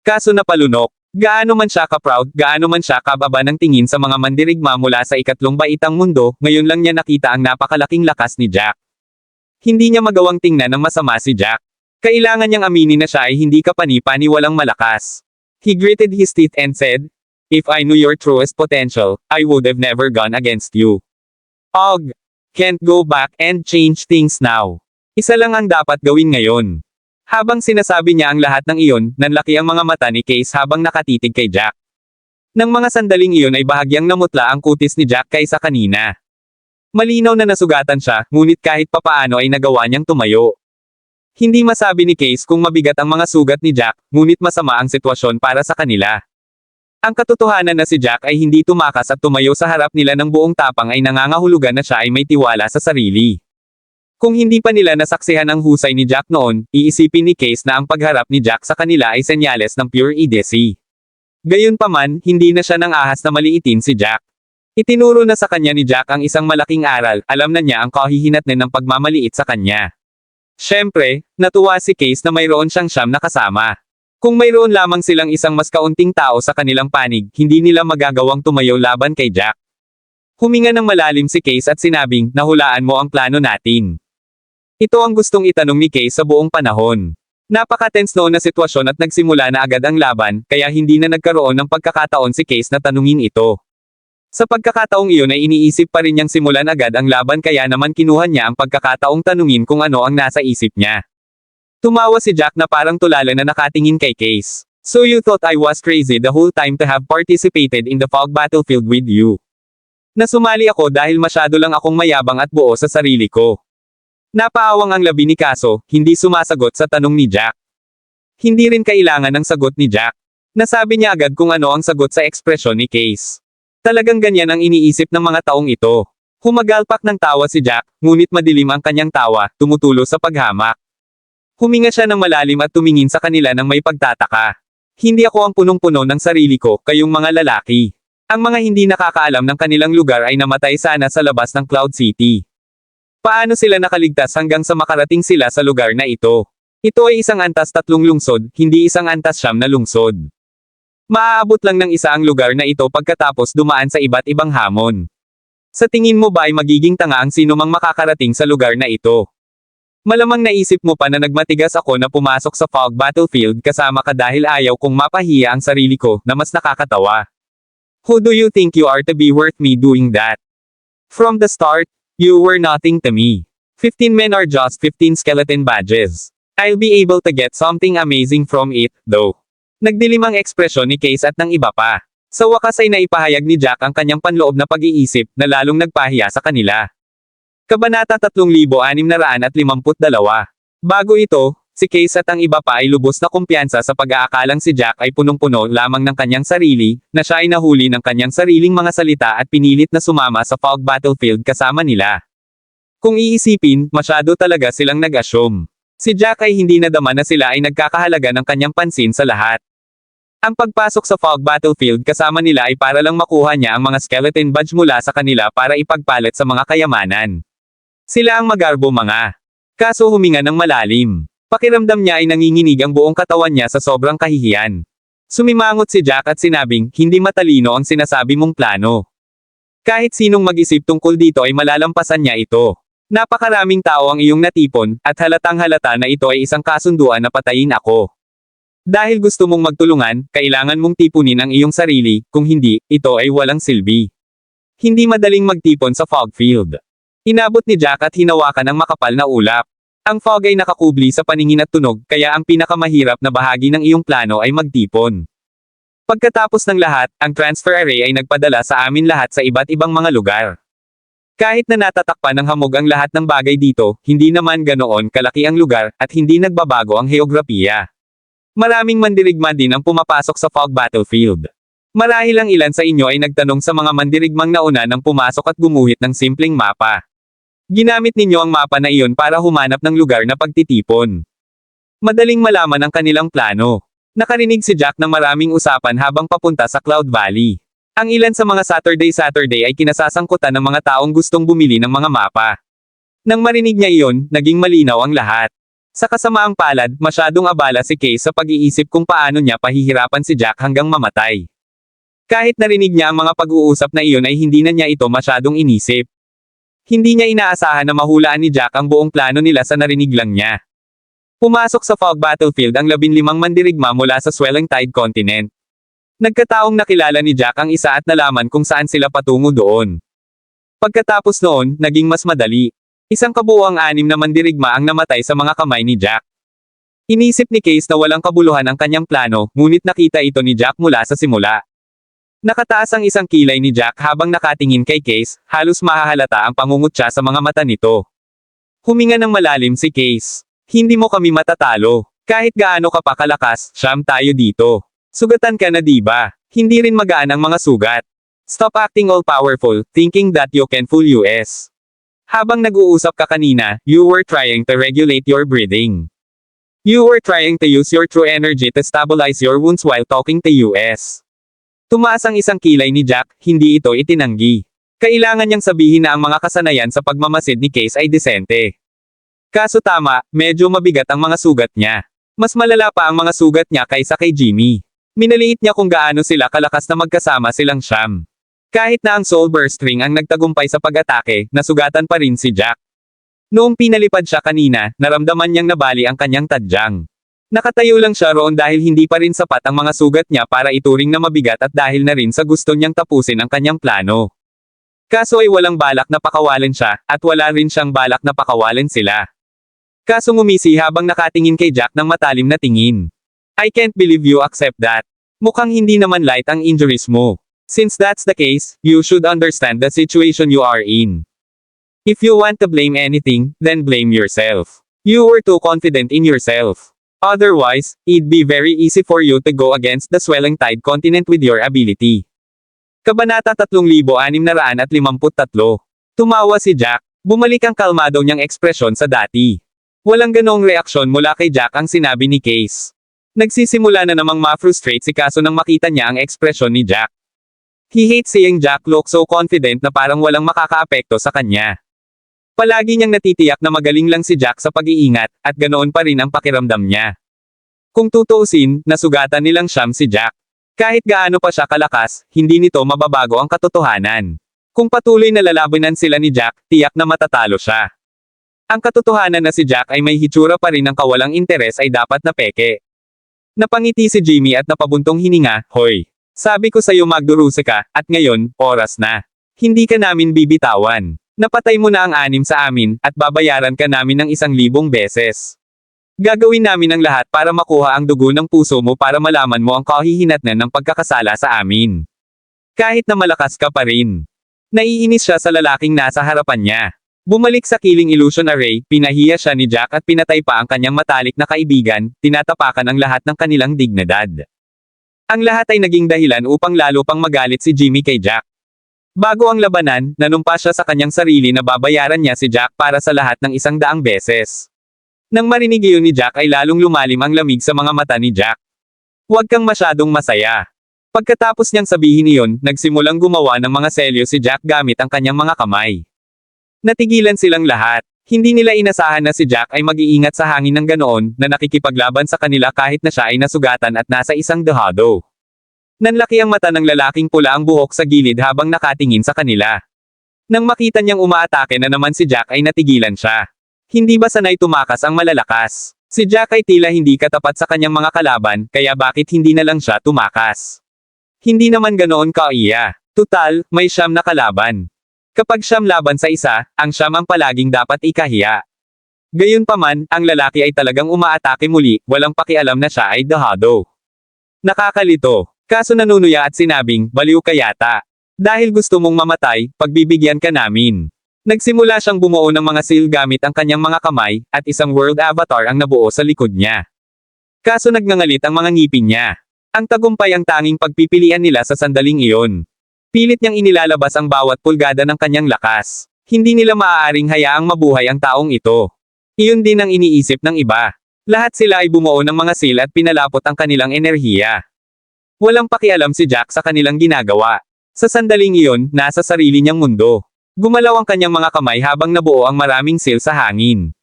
Kaso napalunok, gaano man siya ka-proud, gaano man siya kababa ng tingin sa mga mandirigma mula sa ikatlong baitang mundo, ngayon lang niya nakita ang napakalaking lakas ni Jack. Hindi niya magawang tingnan ng masama si Jack. Kailangan niyang aminin na siya ay hindi kapani-paniwalang malakas. He gritted his teeth and said, "If I knew your truest potential, I would have never gone against you. Og, can't go back and change things now. Isa lang ang dapat gawin ngayon." Habang sinasabi niya ang lahat ng iyon, nanlaki ang mga mata ni Case habang nakatitig kay Jack. Nang mga sandaling iyon ay bahagyang namutla ang kutis ni Jack kaysa kanina. Malinaw na nasugatan siya, ngunit kahit papaano ay nagawa niyang tumayo. Hindi masabi ni Case kung mabigat ang mga sugat ni Jack, ngunit masama ang sitwasyon para sa kanila. Ang katotohanan na si Jack ay hindi tumakas at tumayo sa harap nila ng buong tapang ay nangangahulugan na siya ay may tiwala sa sarili. Kung hindi pa nila nasaksihan ang husay ni Jack noon, iisipin ni Case na ang pagharap ni Jack sa kanila ay senyales ng pure idiocy. Gayunpaman, hindi na siya nang ahas na maliitin si Jack. Itinuro na sa kanya ni Jack ang isang malaking aral, alam na niya ang kahihinatnan ng pagmamaliit sa kanya. Siyempre, natuwa si Case na mayroon siyang siyam na kasama. Kung mayroon lamang silang isang mas kaunting tao sa kanilang panig, hindi nila magagawang tumayo laban kay Jack. Huminga ng malalim si Case at sinabing, "Nahulaan mo ang plano natin." Ito ang gustong itanong ni Case sa buong panahon. Napaka-tense noon na sitwasyon at nagsimula na agad ang laban, kaya hindi na nagkaroon ng pagkakataon si Case na tanungin ito. Sa pagkakataong iyon ay iniisip pa rin niyang simulan agad ang laban kaya naman kinuha niya ang pagkakataong tanungin kung ano ang nasa isip niya. Tumawa si Jack na parang tulala na nakatingin kay Case. "So you thought I was crazy the whole time to have participated in the fog battlefield with you? Nasumali ako dahil masyado lang akong mayabang at buo sa sarili ko." Napaawang ang labi ni Kaso, hindi sumasagot sa tanong ni Jack. Hindi rin kailangan ng sagot ni Jack. Nasabi niya agad kung ano ang sagot sa ekspresyon ni Case. Talagang ganyan ang iniisip ng mga taong ito. Humagalpak ng tawa si Jack, ngunit madilim ang kanyang tawa, tumutulo sa paghamak. Huminga siya ng malalim at tumingin sa kanila ng may pagtataka. "Hindi ako ang punong-puno ng sarili ko, kayong mga lalaki. Ang mga hindi nakakaalam ng kanilang lugar ay namatay sana sa labas ng Cloud City. Paano sila nakaligtas hanggang sa makarating sila sa lugar na ito? Ito ay isang antas 3 lungsod, hindi isang antas 9 na lungsod. Maaabot lang ng isa ang lugar na ito pagkatapos dumaan sa iba't ibang hamon. Sa tingin mo ba ay magiging tanga ang sino mang makakarating sa lugar na ito? Malamang naisip mo pa na nagmatigas ako na pumasok sa fog battlefield kasama ka dahil ayaw kong mapahiya ang sarili ko, na mas nakakatawa. Who do you think you are to be worth me doing that? From the start, you were nothing to me. 15 men are just 15 skeleton badges. I'll be able to get something amazing from it, though." Nagdilim ang ekspresyon ni Case at ng iba pa. Sa wakas ay naipahayag ni Jack ang kanyang panloob na pag-iisip, na lalong nagpahiya sa kanila. Kabanata 3652. Bago ito, si Case at ang iba pa ay lubos na kumpiyansa sa pag-aakalang si Jack ay punong-puno lamang ng kanyang sarili, na siya ay nahuli ng kanyang sariling mga salita at pinilit na sumama sa fog battlefield kasama nila. Kung iisipin, masyado talaga silang nag-assume. Si Jack ay hindi nadama na sila ay nagkakahalaga ng kanyang pansin sa lahat. Ang pagpasok sa fog battlefield kasama nila ay para lang makuha niya ang mga skeleton badge mula sa kanila para ipagpalit sa mga kayamanan. Sila ang magarbo mga. Kaso huminga ng malalim. Pakiramdam niya ay nanginginig ang buong katawan niya sa sobrang kahihiyan. Sumimangot si Jack at sinabing, "Hindi matalino ang sinasabi mong plano. Kahit sinong mag-isip tungkol dito ay malalampasan niya ito. Napakaraming tao ang iyong natipon, at halatang halata na ito ay isang kasunduan na patayin ako. Dahil gusto mong magtulungan, kailangan mong tipunin ang iyong sarili, kung hindi, ito ay walang silbi." Hindi madaling magtipon sa fog field. Inabot ni Jack at hinawakan ang makapal na ulap. Ang fog ay nakakubli sa paningin at tunog, kaya ang pinakamahirap na bahagi ng iyong plano ay magtipon. Pagkatapos ng lahat, ang transfer array ay nagpadala sa amin lahat sa iba't ibang mga lugar. Kahit na natatakpan ng hamog ang lahat ng bagay dito, hindi naman ganoon kalaki ang lugar, at hindi nagbabago ang heograpiya. Maraming mandirigma din ang pumapasok sa fog battlefield. Marahil ang ilan sa inyo ay nagtanong sa mga mandirigmang nauna nang pumasok at gumuhit ng simpleng mapa. Ginamit ninyo ang mapa na iyon para humanap ng lugar na pagtitipon. Madaling malaman ang kanilang plano. Nakarinig si Jack ng maraming usapan habang papunta sa Cloud Valley. Ang ilan sa mga Saturday ay kinasasangkutan ng mga taong gustong bumili ng mga mapa. Nang marinig niya iyon, naging malinaw ang lahat. Sa kasamaang palad, masyadong abala si Case sa pag-iisip kung paano niya pahihirapan si Jack hanggang mamatay. Kahit narinig niya ang mga pag-uusap na iyon ay hindi na niya ito masyadong inisip. Hindi niya inaasahan na mahulaan ni Jack ang buong plano nila sa narinig lang niya. Pumasok sa fog battlefield ang 15 mandirigma mula sa Swelling Tide Continent. Nagkataong nakilala ni Jack ang isa at nalaman kung saan sila patungo doon. Pagkatapos noon, naging mas madali. Isang kabuuang 6 na mandirigma ang namatay sa mga kamay ni Jack. Inisip ni Case na walang kabuluhan ang kanyang plano, ngunit nakita ito ni Jack mula sa simula. Nakataas ang isang kilay ni Jack habang nakatingin kay Case, halos mahahalata ang pangungutya sa mga mata nito. Huminga ng malalim si Case. Hindi mo kami matatalo. Kahit gaano ka pa kalakas, siyam tayo dito. Sugatan ka na diba? Hindi rin magaan ang mga sugat. Stop acting all-powerful, thinking that you can fool us. Habang nag-uusap ka kanina, you were trying to regulate your breathing. You were trying to use your true energy to stabilize your wounds while talking to us. Tumaas ang isang kilay ni Jack, hindi ito itinanggi. Kailangan niyang sabihin na ang mga kasanayan sa pagmamasid ni Case ay desente. Kaso tama, medyo mabigat ang mga sugat niya. Mas malala pa ang mga sugat niya kaysa kay Jimmy. Minaliit niya kung gaano sila kalakas na magkasama silang siyam. Kahit na ang Soul Burst Ring ang nagtagumpay sa pag-atake, nasugatan pa rin si Jack. Noong pinalipad siya kanina, naramdaman niyang nabali ang kanyang tadyang. Nakatayo lang siya roon dahil hindi pa rin sapat ang mga sugat niya para ituring na mabigat at dahil na rin sa gusto niyang tapusin ang kanyang plano. Kaso ay walang balak na pakawalan siya, at wala rin siyang balak na pakawalan sila. Kaso ngumisi habang nakatingin kay Jack ng matalim na tingin. I can't believe you accept that. Mukhang hindi naman light ang injuries mo. Since that's the case, you should understand the situation you are in. If you want to blame anything, then blame yourself. You were too confident in yourself. Otherwise, it'd be very easy for you to go against the Swelling Tide Continent with your ability. Kabanata 3653. Tumawa si Jack. Bumalik ang kalmado niyang ekspresyon sa dati. Walang ganong reaksyon mula kay Jack ang sinabi ni Case. Nagsisimula na namang ma-frustrate si Kaso nang makita niya ang ekspresyon ni Jack. He hates seeing Jack look so confident na parang walang makakaapekto sa kanya. Palagi niyang natitiyak na magaling lang si Jack sa pag-iingat, at ganoon pa rin ang pakiramdam niya. Kung tutuusin, nasugatan nilang siyam si Jack. Kahit gaano pa siya kalakas, hindi nito mababago ang katotohanan. Kung patuloy na lalabanan sila ni Jack, tiyak na matatalo siya. Ang katotohanan na si Jack ay may hitsura pa rin ng kawalang interes ay dapat na peke. Napangiti si Jimmy at napabuntong hininga, hoy. Sabi ko sa'yo magdurusa ka, at ngayon, oras na. Hindi ka namin bibitawan. Napatay mo na ang 6 sa amin, at babayaran ka namin ng 1,000 beses. Gagawin namin ang lahat para makuha ang dugo ng puso mo para malaman mo ang kahihinatnan ng pagkakasala sa amin. Kahit na malakas ka pa rin. Naiinis siya sa lalaking nasa harapan niya. Bumalik sa Killing Illusion Array, pinahiya siya ni Jack at pinatay pa ang kanyang matalik na kaibigan, tinatapakan ang lahat ng kanilang dignidad. Ang lahat ay naging dahilan upang lalo pang magalit si Jimmy kay Jack. Bago ang labanan, nanumpa siya sa kanyang sarili na babayaran niya si Jack para sa lahat ng 100 beses. Nang marinig iyon ni Jack ay lalong lumalim ang lamig sa mga mata ni Jack. Huwag kang masyadong masaya. Pagkatapos niyang sabihin iyon, nagsimulang gumawa ng mga selyo si Jack gamit ang kanyang mga kamay. Natigilan silang lahat. Hindi nila inasahan na si Jack ay mag-iingat sa hangin ng ganoon, na nakikipaglaban sa kanila kahit na siya ay nasugatan at nasa isang dehado. Nanlaki ang mata ng lalaking pula ang buhok sa gilid habang nakatingin sa kanila. Nang makita niyang umaatake na naman si Jack ay natigilan siya. Hindi ba sanay tumakas ang malalakas? Si Jack ay tila hindi katapat sa kanyang mga kalaban, kaya bakit hindi na lang siya tumakas? Hindi naman ganoon ka-iya. Tutal, may 9 na kalaban. Kapag 9 laban sa isa, ang 9 ang palaging dapat ikahiya. Gayunpaman, ang lalaki ay talagang umaatake muli, walang pakialam na siya ay dahado. Nakakalito. Kaso nanunuya at sinabing, baliw ka yata. Dahil gusto mong mamatay, pagbibigyan ka namin. Nagsimula siyang bumuo ng mga seal gamit ang kanyang mga kamay, at isang world avatar ang nabuo sa likod niya. Kaso nagngangalit ang mga ngipin niya. Ang tagumpay ang tanging pagpipilian nila sa sandaling iyon. Pilit niyang inilalabas ang bawat pulgada ng kanyang lakas. Hindi nila maaaring hayaang mabuhay ang taong ito. Iyon din ang iniisip ng iba. Lahat sila ay bumuo ng mga seal at pinalapot ang kanilang enerhiya. Walang pakialam si Jack sa kanilang ginagawa. Sa sandaling iyon, nasa sarili niyang mundo. Gumalaw ang kanyang mga kamay habang nabuo ang maraming seal sa hangin.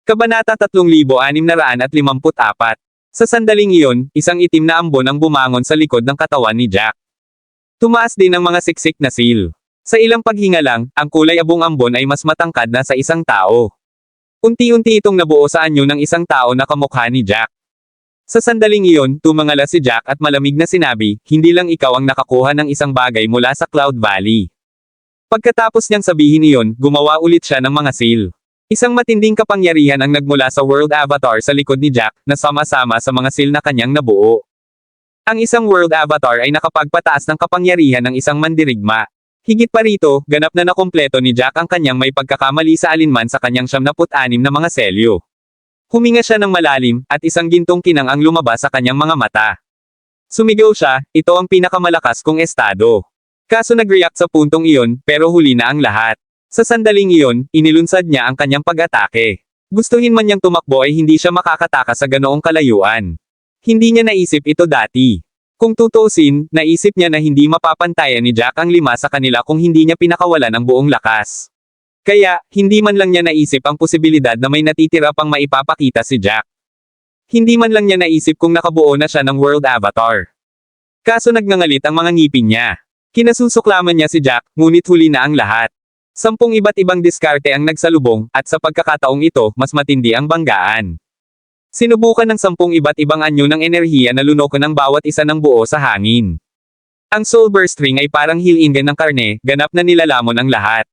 Kabanata 3654. Sa sandaling iyon, isang itim na ambon ang bumangon sa likod ng katawan ni Jack. Tumaas din ang mga siksik na seal. Sa ilang paghinga lang, ang kulay abong ambon ay mas matangkad na sa isang tao. Unti-unti itong nabuo sa anyo ng isang tao na kamukha ni Jack. Sa sandaling iyon, tumangala si Jack at malamig na sinabi, hindi lang ikaw ang nakakuha ng isang bagay mula sa Cloud Valley. Pagkatapos niyang sabihin iyon, gumawa ulit siya ng mga seal. Isang matinding kapangyarihan ang nagmula sa World Avatar sa likod ni Jack, na sama-sama sa mga seal na kanyang nabuo. Ang isang World Avatar ay nakapagpataas ng kapangyarihan ng isang mandirigma. Higit pa rito, ganap na nakumpleto ni Jack ang kanyang may pagkakamali sa alinman sa kanyang 76 na mga selyo. Huminga siya ng malalim, at isang gintong kinang ang lumabas sa kanyang mga mata. Sumigaw siya, ito ang pinakamalakas kong estado. Kaso nag-react sa puntong iyon, pero huli na ang lahat. Sa sandaling iyon, inilunsad niya ang kanyang pag-atake. Gustuhin man niyang tumakbo ay hindi siya makakataka sa ganoong kalayuan. Hindi niya naisip ito dati. Kung tutuusin, naisip niya na hindi mapapantayan ni Jack ang 5 sa kanila kung hindi niya pinakawalan ang buong lakas. Kaya, hindi man lang niya naisip ang posibilidad na may natitira pang maipapakita si Jack. Hindi man lang niya naisip kung nakabuo na siya ng World Avatar. Kaso nagngangalit ang mga ngipin niya. Kinasusuklaman niya si Jack, ngunit huli na ang lahat. 10 iba't ibang diskarte ang nagsalubong, at sa pagkakataong ito, mas matindi ang banggaan. Sinubukan ng 10 iba't ibang anyo ng enerhiya na lunokan ng bawat isa ng buo sa hangin. Ang Soul Burst Ring ay parang hilingan ng karne, ganap na nilalamon ang lahat.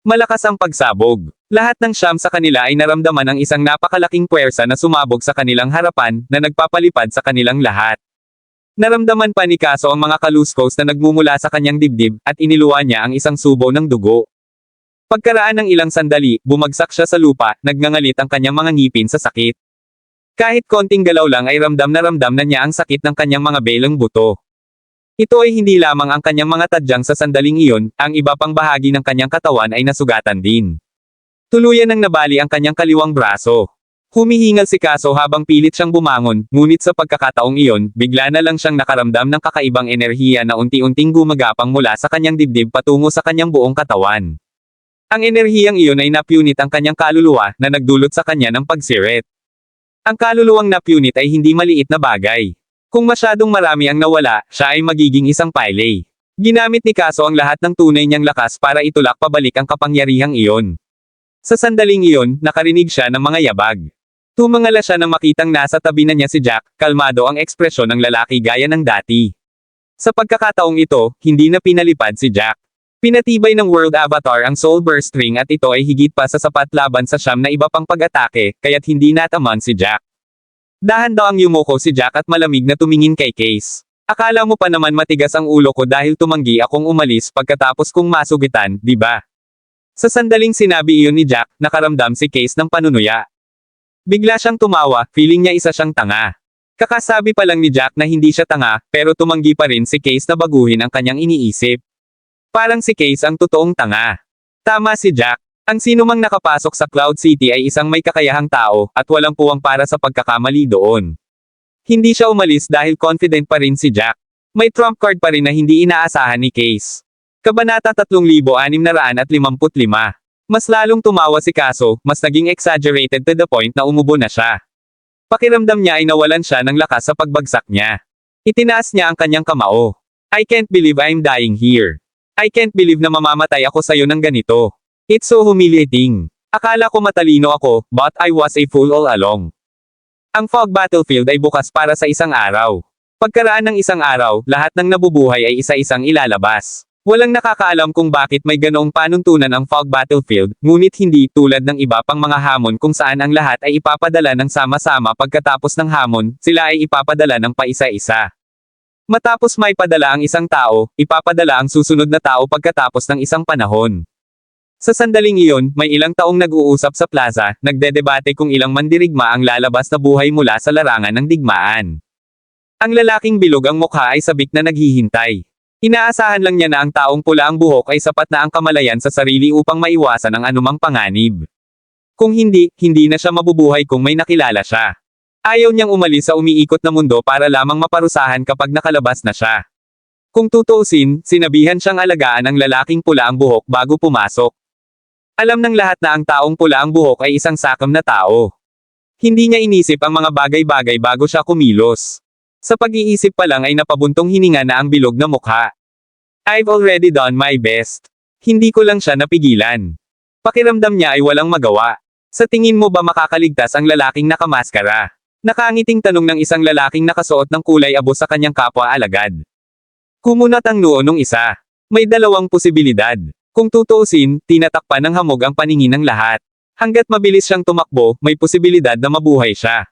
Malakas ang pagsabog. Lahat ng 9 sa kanila ay naramdaman ang isang napakalaking puwersa na sumabog sa kanilang harapan, na nagpapalipad sa kanilang lahat. Naramdaman pa ni Kaso ang mga kaluskos na nagmumula sa kanyang dibdib, at iniluwa niya ang isang subo ng dugo. Pagkaraan ng ilang sandali, bumagsak siya sa lupa, nagngangalit ang kanyang mga ngipin sa sakit. Kahit konting galaw lang ay ramdam na niya ang sakit ng kanyang mga beleng buto. Ito ay hindi lamang ang kanyang mga tadyang sa sandaling iyon, ang iba pang bahagi ng kanyang katawan ay nasugatan din. Tuluyan nang nabali ang kanyang kaliwang braso. Humihingal si Kaso habang pilit siyang bumangon, ngunit sa pagkakataong iyon, bigla na lang siyang nakaramdam ng kakaibang enerhiya na unti-unting gumagapang mula sa kanyang dibdib patungo sa kanyang buong katawan. Ang enerhiyang iyon ay napunit ang kanyang kaluluwa, na nagdulot sa kanya ng pagsirit. Ang kaluluwang napunit ay hindi maliit na bagay. Kung masyadong marami ang nawala, siya ay magiging isang pile. Ginamit ni Kaso ang lahat ng tunay niyang lakas para itulak pabalik ang kapangyarihang iyon. Sa sandaling iyon, nakarinig siya ng mga yabag. Tumangala siya nang makitang nasa tabi na niya si Jack, kalmado ang ekspresyon ng lalaki gaya ng dati. Sa pagkakataong ito, hindi na pinalipad si Jack. Pinatibay ng World Avatar ang Soul Burst Ring at ito ay higit pa sa sapat laban sa 9 na iba pang pag-atake, kaya't hindi nataman si Jack. Dahan daw ang yumuko si Jack at malamig na tumingin kay Case. Akala mo pa naman matigas ang ulo ko dahil tumanggi akong umalis pagkatapos kong masugitan, di ba? Sa sandaling sinabi iyon ni Jack, nakaramdam si Case ng panunuya. Bigla siyang tumawa, feeling niya isa siyang tanga. Kakasabi pa lang ni Jack na hindi siya tanga, pero tumanggi pa rin si Case na baguhin ang kanyang iniisip. Parang si Case ang totoong tanga. Tama si Jack. Ang sinumang nakapasok sa Cloud City ay isang may kakayahang tao, at walang puwang para sa pagkakamali doon. Hindi siya umalis dahil confident pa rin si Jack. May trump card pa rin na hindi inaasahan ni Case. Kabanata 3655. Mas lalong tumawa si Kaso, mas naging exaggerated to the point na umubo na siya. Pakiramdam niya ay nawalan siya ng lakas sa pagbagsak niya. Itinaas niya ang kanyang kamao. I can't believe I'm dying here. I can't believe na mamamatay ako sa'yo ng ganito. It's so humiliating. Akala ko matalino ako, but I was a fool all along. Ang fog battlefield ay bukas para sa isang araw. Pagkaraan ng isang araw, lahat ng nabubuhay ay isa-isang ilalabas. Walang nakakaalam kung bakit may ganoong panuntunan ang Fog Battlefield, ngunit hindi tulad ng iba pang mga hamon kung saan ang lahat ay ipapadala ng sama-sama pagkatapos ng hamon, sila ay ipapadala ng paisa-isa. Matapos may padala ang isang tao, ipapadala ang susunod na tao pagkatapos ng isang panahon. Sa sandaling iyon, may ilang taong nag-uusap sa plaza, nagdedebate kung ilang mandirigma ang lalabas na buhay mula sa larangan ng digmaan. Ang lalaking bilog ang mukha ay sabik na naghihintay. Inaasahan lang niya na ang taong pula ang buhok ay sapat na ang kamalayan sa sarili upang maiwasan ang anumang panganib. Kung hindi, hindi na siya mabubuhay kung may nakilala siya. Ayaw niyang umalis sa umiikot na mundo para lamang maparusahan kapag nakalabas na siya. Kung tutuusin, sinabihan siyang alagaan ang lalaking pula ang buhok bago pumasok. Alam ng lahat na ang taong pula ang buhok ay isang sakam na tao. Hindi niya inisip ang mga bagay-bagay bago siya kumilos. Sa pag-iisip pa lang ay napabuntong hininga na ang bilog na mukha. I've already done my best. Hindi ko lang siya napigilan. Pakiramdam niya ay walang magawa. Sa tingin mo ba makakaligtas ang lalaking nakamaskara? Nakangiting tanong ng isang lalaking nakasuot ng kulay abo sa kanyang kapwa alagad. Kumunat ang noo nung isa. May dalawang posibilidad. Kung tutuusin, tinatakpan ng hamog ang paningin ng lahat. Hanggat mabilis siyang tumakbo, may posibilidad na mabuhay siya.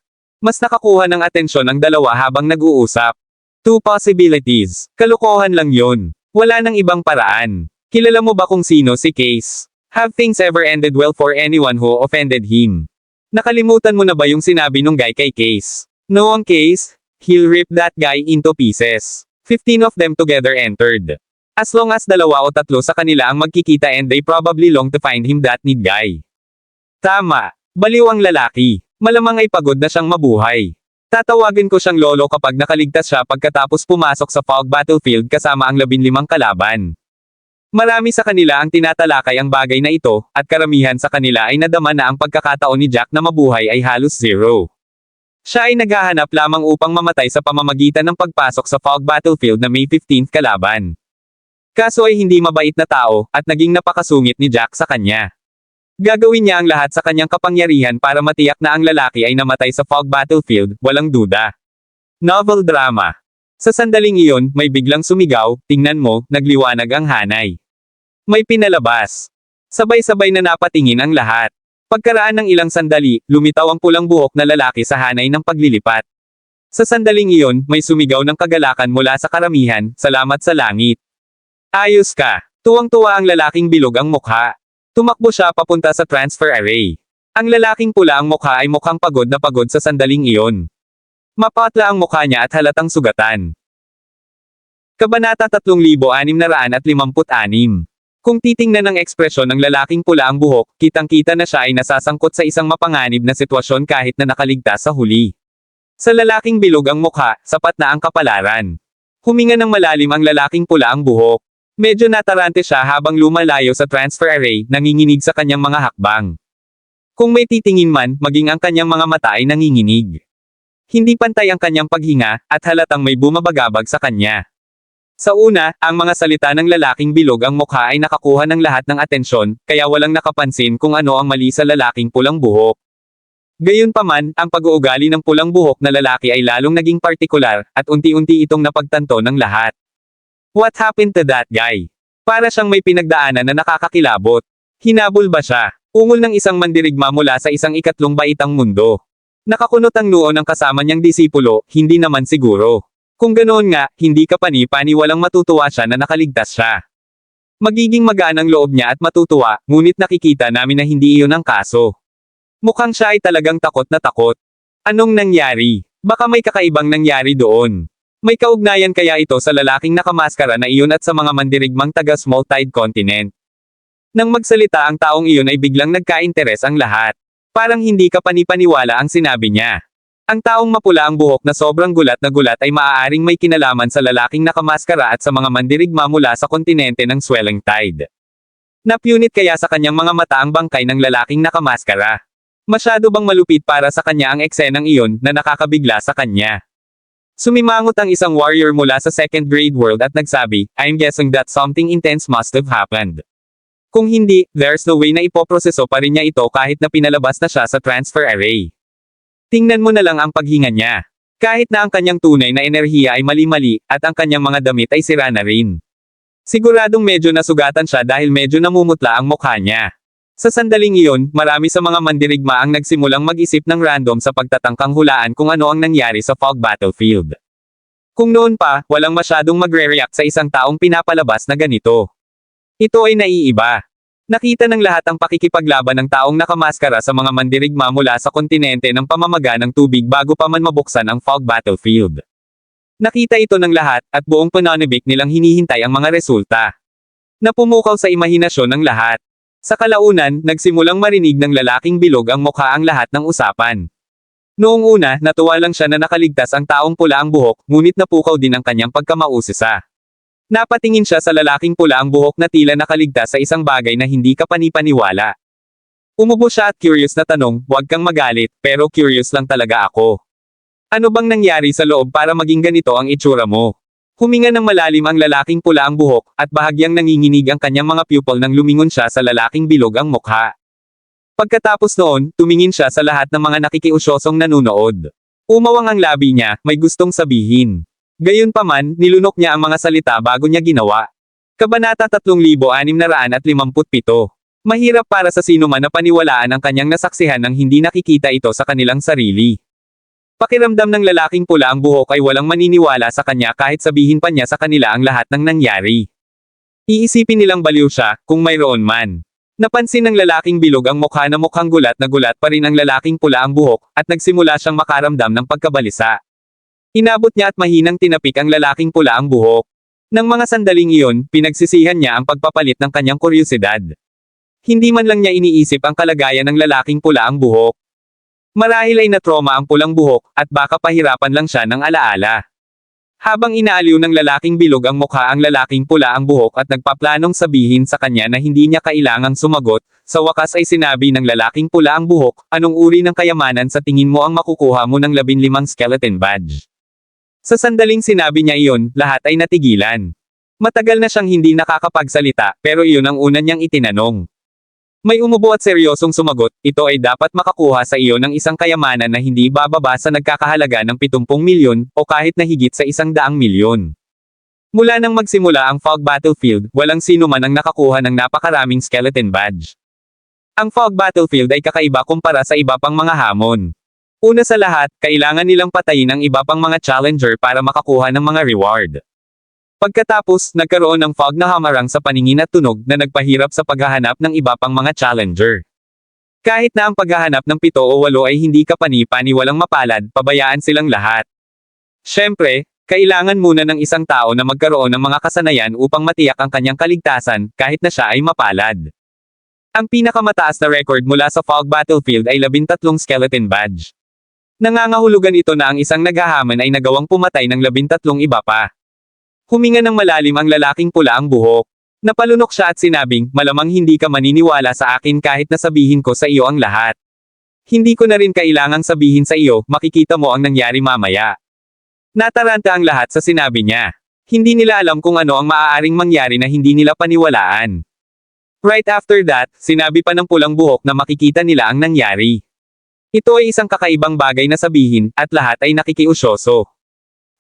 Mas nakakuha ng atensyon ang dalawa habang nag-uusap. Two possibilities. Kalokohan lang yun. Wala nang ibang paraan. Kilala mo ba kung sino si Case? Have things ever ended well for anyone who offended him? Nakalimutan mo na ba yung sinabi nung guy kay Case? No ang Case, he'll rip that guy into pieces. 15 of them together entered. As long as dalawa o tatlo sa kanila ang magkikita and they probably long to find him that need guy. Tama. Baliw ang lalaki. Malamang ay pagod na siyang mabuhay. Tatawagin ko siyang lolo kapag nakaligtas siya pagkatapos pumasok sa Fog Battlefield kasama ang 15 kalaban. Marami sa kanila ang tinatalakay ang bagay na ito, at karamihan sa kanila ay nadama na ang pagkakataon ni Jack na mabuhay ay halos zero. Siya ay naghahanap lamang upang mamatay sa pamamagitan ng pagpasok sa Fog Battlefield na may 15th kalaban. Kaso ay hindi mabait na tao, at naging napakasungit ni Jack sa kanya. Gagawin niya ang lahat sa kanyang kapangyarihan para matiyak na ang lalaki ay namatay sa Fog Battlefield, walang duda. Novel drama. Sa sandaling iyon, may biglang sumigaw, tingnan mo, nagliwanag ang hanay. May pinalabas. Sabay-sabay na napatingin ang lahat. Pagkaraan ng ilang sandali, lumitaw ang pulang buhok na lalaki sa hanay ng paglilipat. Sa sandaling iyon, may sumigaw ng kagalakan mula sa karamihan, salamat sa langit. Ayos ka. Tuwang-tuwa ang lalaking bilog ang mukha. Tumakbo siya papunta sa transfer array. Ang lalaking pula ang mukha ay mukhang pagod na pagod sa sandaling iyon. Mapatla ang mukha niya at halatang sugatan. Kabanata 3656. Kung titingnan ng ekspresyon ng lalaking pula ang buhok, kitang-kita na siya ay nasasangkot sa isang mapanganib na sitwasyon kahit na nakaligtas sa huli. Sa lalaking bilog ang mukha, sapat na ang kapalaran. Huminga ng malalim ang lalaking pula ang buhok. Medyo natarante siya habang lumalayo sa transfer array, nanginginig sa kanyang mga hakbang. Kung may titingin man, maging ang kanyang mga mata ay nanginginig. Hindi pantay ang kanyang paghinga, at halatang may bumabagabag sa kanya. Sa una, ang mga salita ng lalaking bilog ang mukha ay nakakuha ng lahat ng atensyon, kaya walang nakapansin kung ano ang mali sa lalaking pulang buhok. Gayunpaman, ang pag-uugali ng pulang buhok na lalaki ay lalong naging partikular, at unti-unti itong napagtanto ng lahat. What happened to that guy? Para siyang may pinagdaanan na nakakakilabot. Hinabol ba siya? Ungol ng isang mandirigma mula sa isang ikatlong baitang mundo. Nakakunot ang noo ng kasama niyang disipulo, hindi naman siguro. Kung ganoon nga, hindi ka pani-pani walang matutuwa siya na nakaligtas siya. Magiging magaan ang loob niya at matutuwa, ngunit nakikita namin na hindi iyon ang kaso. Mukhang siya ay talagang takot na takot. Anong nangyari? Baka may kakaibang nangyari doon. May kaugnayan kaya ito sa lalaking nakamaskara na iyon at sa mga mandirigmang taga Small Tide Continent. Nang magsalita ang taong iyon ay biglang nagka-interes ang lahat. Parang hindi ka panipaniwala ang sinabi niya. Ang taong mapula ang buhok na sobrang gulat na gulat ay maaaring may kinalaman sa lalaking nakamaskara at sa mga mandirigma mula sa kontinente ng Swelling Tide. Napunit kaya sa kanyang mga mata ang bangkay ng lalaking nakamaskara. Masyado bang malupit para sa kanya ang eksenang iyon na nakakabigla sa kanya? Sumimangot ang isang warrior mula sa second grade world at nagsabi, I'm guessing that something intense must have happened. Kung hindi, there's no way na ipoproseso pa rin niya ito kahit na pinalabas na siya sa transfer array. Tingnan mo na lang ang paghinga niya. Kahit na ang kanyang tunay na enerhiya ay mali-mali, at ang kanyang mga damit ay sira na rin. Siguradong medyo nasugatan siya dahil medyo namumutla ang mukha niya. Sa sandaling iyon, marami sa mga mandirigma ang nagsimulang mag-isip ng random sa pagtatangkang hulaan kung ano ang nangyari sa Fog Battlefield. Kung noon pa, walang masyadong magre-react sa isang taong pinapalabas na ganito. Ito ay naiiba. Nakita ng lahat ang pakikipaglaban ng taong nakamaskara sa mga mandirigma mula sa kontinente ng pamamaga ng tubig bago pa man mabuksan ang Fog Battlefield. Nakita ito ng lahat, at buong pananabik nilang hinihintay ang mga resulta. Napumukaw sa imahinasyon ng lahat. Sa kalaunan, nagsimulang marinig ng lalaking bilog ang mukha ang lahat ng usapan. Noong una, natuwa lang siya na nakaligtas ang taong pula ang buhok, ngunit napukaw din ang kanyang pagkamausisa. Napatingin siya sa lalaking pula ang buhok na tila nakaligtas sa isang bagay na hindi ka panipaniwala. Umubo siya at curious na tanong, "Huwag kang magalit, pero curious lang talaga ako. Ano bang nangyari sa loob para maging ganito ang itsura mo?" Huminga ng malalim ang lalaking pula ang buhok, at bahagyang nanginginig ang kanyang mga pupil nang lumingon siya sa lalaking bilog ang mukha. Pagkatapos noon, tumingin siya sa lahat ng mga nakikiusyosong nanunood. Umawang ang labi niya, may gustong sabihin. Gayunpaman, nilunok niya ang mga salita bago niya ginawa. Kabanata 3657. Mahirap para sa sino man na paniwalaan ang kanyang nasaksihan nang hindi nakikita ito sa kanilang sarili. Pakiramdam ng lalaking pula ang buhok ay walang maniniwala sa kanya kahit sabihin pa niya sa kanila ang lahat ng nangyari. Iisipin nilang baliw siya, kung mayroon man. Napansin ng lalaking bilog ang mukha na mukhang gulat na gulat pa rin ang lalaking pula ang buhok, at nagsimula siyang makaramdam ng pagkabalisa. Inabot niya at mahinang tinapik ang lalaking pula ang buhok. Nang mga sandaling iyon, pinagsisihan niya ang pagpapalit ng kanyang kuryosidad. Hindi man lang niya iniisip ang kalagayan ng lalaking pula ang buhok. Marahil ay natroma ang pulang buhok, at baka pahirapan lang siya ng alaala. Habang inaaliw ng lalaking bilog ang mukha ang lalaking pula ang buhok at nagpaplanong sabihin sa kanya na hindi niya kailangang sumagot, sa wakas ay sinabi ng lalaking pula ang buhok, "Anong uri ng kayamanan sa tingin mo ang makukuha mo ng 15 skeleton badge?" Sa sandaling sinabi niya iyon, lahat ay natigilan. Matagal na siyang hindi nakakapagsalita, pero iyon ang una niyang itinanong. May umubo at seryosong sumagot, "Ito ay dapat makakuha sa iyo ng isang kayamanan na hindi bababa sa nagkakahalaga ng 70 milyon, o kahit na higit sa 100 milyon. Mula nang magsimula ang Fog Battlefield, walang sino man ang nakakuha ng napakaraming skeleton badge. Ang Fog Battlefield ay kakaiba kumpara sa iba pang mga hamon. Una sa lahat, kailangan nilang patayin ang iba pang mga challenger para makakuha ng mga reward. Pagkatapos, nagkaroon ng fog na hamarang sa paningin at tunog na nagpahirap sa paghahanap ng iba pang mga challenger. Kahit na ang paghahanap ng 7 o 8 ay hindi kapani-paniwalang mapalad, pabayaan silang lahat. Siyempre, kailangan muna ng isang tao na magkaroon ng mga kasanayan upang matiyak ang kanyang kaligtasan, kahit na siya ay mapalad. Ang pinakamataas na record mula sa Fog Battlefield ay 13 skeleton badge. Nangangahulugan ito na ang isang naghahaman ay nagawang pumatay ng 13 iba pa. Huminga ng malalim ang lalaking pula ang buhok. Napalunok siya at sinabing, "Malamang hindi ka maniniwala sa akin kahit na sabihin ko sa iyo ang lahat. Hindi ko na rin kailangang sabihin sa iyo, makikita mo ang nangyari mamaya." Nataranta ang lahat sa sinabi niya. Hindi nila alam kung ano ang maaaring mangyari na hindi nila paniwalaan. Right after that, sinabi pa ng pulang buhok na makikita nila ang nangyari. Ito ay isang kakaibang bagay na sabihin, at lahat ay nakikiusyoso.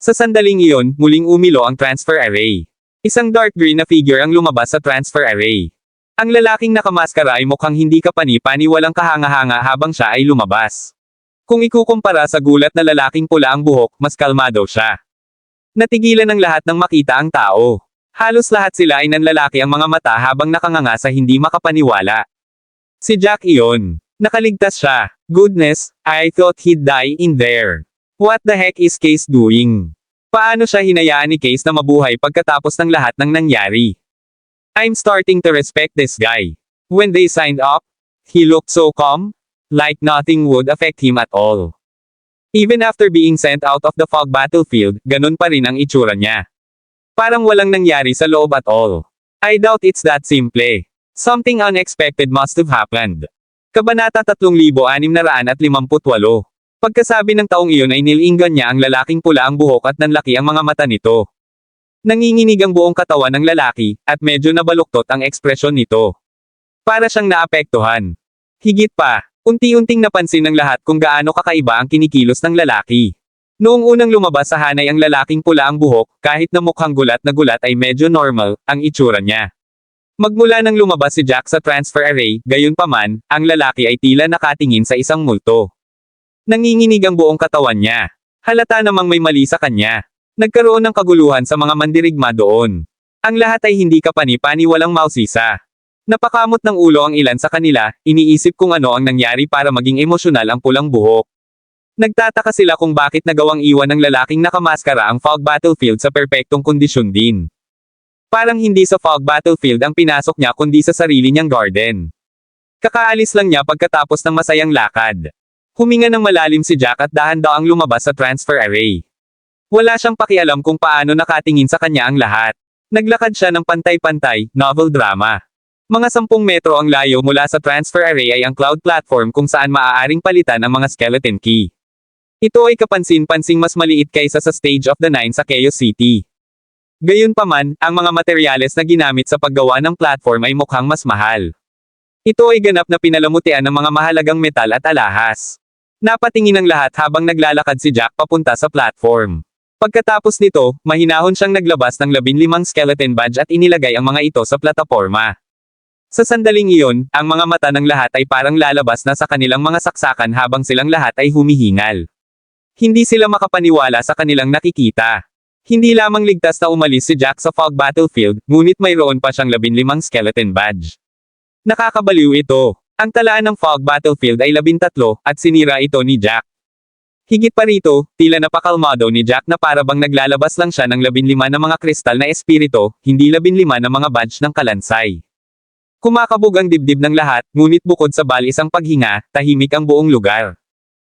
Sa sandaling iyon, muling umilo ang transfer array. Isang dark green na figure ang lumabas sa transfer array. Ang lalaking nakamaskara ay mukhang hindi kapani-paniwalang kahanga-hanga habang siya ay lumabas. Kung ikukumpara sa gulat na lalaking pula ang buhok, mas kalmado siya. Natigilan ng lahat nang makita ang tao. Halos lahat sila ay nanlalaki ang mga mata habang nakanganga sa hindi makapaniwala. Si Jack iyon. Nakaligtas siya. Goodness, I thought he'd die in there. What the heck is Case doing? Paano siya hinayaan ni Case na mabuhay pagkatapos ng lahat ng nangyari? I'm starting to respect this guy. When they signed up, he looked so calm, like nothing would affect him at all. Even after being sent out of the Fog Battlefield, ganun pa rin ang itsura niya. Parang walang nangyari sa loob at all. I doubt it's that simple. Something unexpected must have happened. Kabanata 3658. Pagkasabi ng taong iyon ay nilinggan niya ang lalaking pula ang buhok at nanlaki ang mga mata nito. Nanginginig ang buong katawan ng lalaki, at medyo nabaluktot ang ekspresyon nito. Para siyang naapektuhan. Higit pa, unti-unting napansin ng lahat kung gaano kakaiba ang kinikilos ng lalaki. Noong unang lumabas sa hanay ang lalaking pula ang buhok, kahit na mukhang gulat na gulat ay medyo normal, ang itsura niya. Magmula nang lumabas si Jack sa transfer array, gayunpaman, ang lalaki ay tila nakatingin sa isang multo. Nanginginig ang buong katawan niya. Halata namang may mali sa kanya. Nagkaroon ng kaguluhan sa mga mandirigma doon. Ang lahat ay hindi kapani-pani walang mausisa. Napakamot ng ulo ang ilan sa kanila, iniisip kung ano ang nangyari para maging emosyonal ang pulang buhok. Nagtataka sila kung bakit nagawang iwan ng lalaking nakamaskara ang fog battlefield sa perpektong kondisyon din. Parang hindi sa fog battlefield ang pinasok niya kundi sa sarili niyang garden. Kakaalis lang niya pagkatapos ng masayang lakad. Huminga ng malalim si Jack at dahan-daang lumabas sa transfer array. Wala siyang pakialam kung paano nakatingin sa kanya ang lahat. Naglakad siya ng pantay-pantay, novel drama. Mga 10 metro ang layo mula sa transfer array ay ang cloud platform kung saan maaaring palitan ang mga skeleton key. Ito ay kapansin-pansing mas maliit kaysa sa Stage of the Nine sa Chaos City. Gayunpaman, ang mga materyales na ginamit sa paggawa ng platform ay mukhang mas mahal. Ito ay ganap na pinalamutian ng mga mahalagang metal at alahas. Napatingin ang lahat habang naglalakad si Jack papunta sa platform. Pagkatapos nito, mahinahon siyang naglabas ng 15 skeleton badge at inilagay ang mga ito sa plataporma. Sa sandaling iyon, ang mga mata ng lahat ay parang lalabas na sa kanilang mga saksakan habang silang lahat ay humihingal. Hindi sila makapaniwala sa kanilang nakikita. Hindi lamang ligtas na umalis si Jack sa fog battlefield, ngunit mayroon pa siyang 15 skeleton badge. Nakakabaliw ito. Ang talaan ng fog battlefield ay 13, at sinira ito ni Jack. Higit pa rito, tila napakalmado ni Jack na para bang naglalabas lang siya ng 15 na mga kristal na espirito, hindi 15 na mga badge ng kalansay. Kumakabog ang dibdib ng lahat, ngunit bukod sa isang paghinga, tahimik ang buong lugar.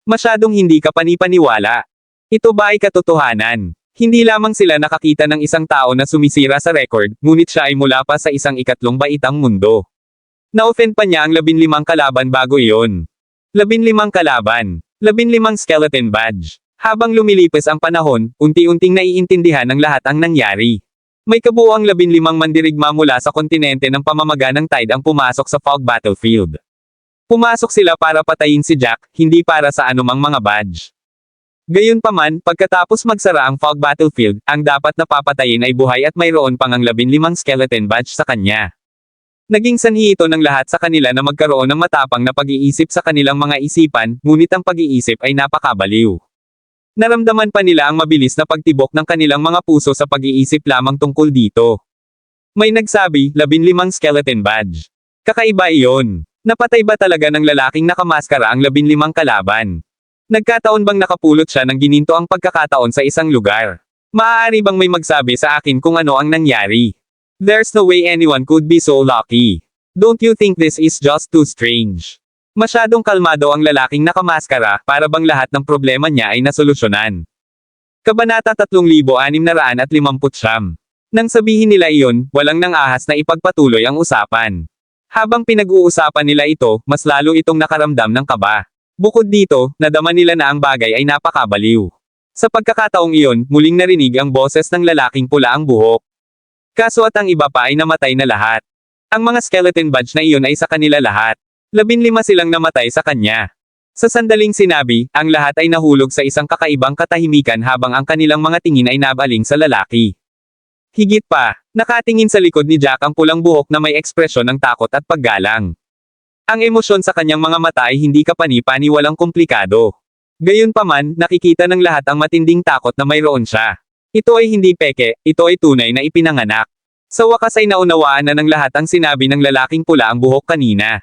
Masyadong hindi kapani-paniwala. Ito ba ay katotohanan? Hindi lamang sila nakakita ng isang tao na sumisira sa record, ngunit siya ay mula pa sa isang ikatlong baitang mundo. Na-offend pa niya ang 15 kalaban bago iyon. 15 kalaban. 15 skeleton badge. Habang lumilipas ang panahon, unti-unting naiintindihan ng lahat ang nangyari. May kabuuang 15 mandirigma mula sa kontinente ng pamamaga ng Tide ang pumasok sa fog battlefield. Pumasok sila para patayin si Jack, hindi para sa anumang mga badge. Gayunpaman, pagkatapos magsara ang fog battlefield, ang dapat na papatayin ay buhay at mayroon pang ang 15 skeleton badge sa kanya. Naging sanhi ito ng lahat sa kanila na magkaroon ng matapang na pag-iisip sa kanilang mga isipan, ngunit ang pag-iisip ay napakabaliw. Naramdaman pa nila ang mabilis na pagtibok ng kanilang mga puso sa pag-iisip lamang tungkol dito. May nagsabi, 15 skeleton badge. Kakaiba iyon. Napatay ba talaga ng lalaking nakamaskara ang 15 kalaban? Nagkataon bang nakapulot siya ng gininto ang pagkakataon sa isang lugar? Maaari bang may magsabi sa akin kung ano ang nangyari? There's no way anyone could be so lucky. Don't you think this is just too strange? Masyadong kalmado ang lalaking nakamaskara, para bang lahat ng problema niya ay nasolusyonan. Kabanata 3659. Nang sabihin nila iyon, walang nang ahas na ipagpatuloy ang usapan. Habang pinag-uusapan nila ito, mas lalo itong nakaramdam ng kaba. Bukod dito, nadama nila na ang bagay ay napakabaliw. Sa pagkakataong iyon, muling narinig ang boses ng lalaking pula ang buhok. Kaso at ang iba pa ay namatay na lahat. Ang mga skeleton badge na iyon ay sa kanila lahat. 15 silang namatay sa kanya. Sa sandaling sinabi, ang lahat ay nahulog sa isang kakaibang katahimikan habang ang kanilang mga tingin ay nabaling sa lalaki. Higit pa, nakatingin sa likod ni Jack ang pulang buhok na may ekspresyon ng takot at paggalang. Ang emosyon sa kanyang mga mata ay hindi kapani-pani walang komplikado. Gayunpaman, nakikita ng lahat ang matinding takot na mayroon siya. Ito ay hindi peke, ito ay tunay na ipinanganak. Sa wakas ay naunawaan na ng lahat ang sinabi ng lalaking pula ang buhok kanina.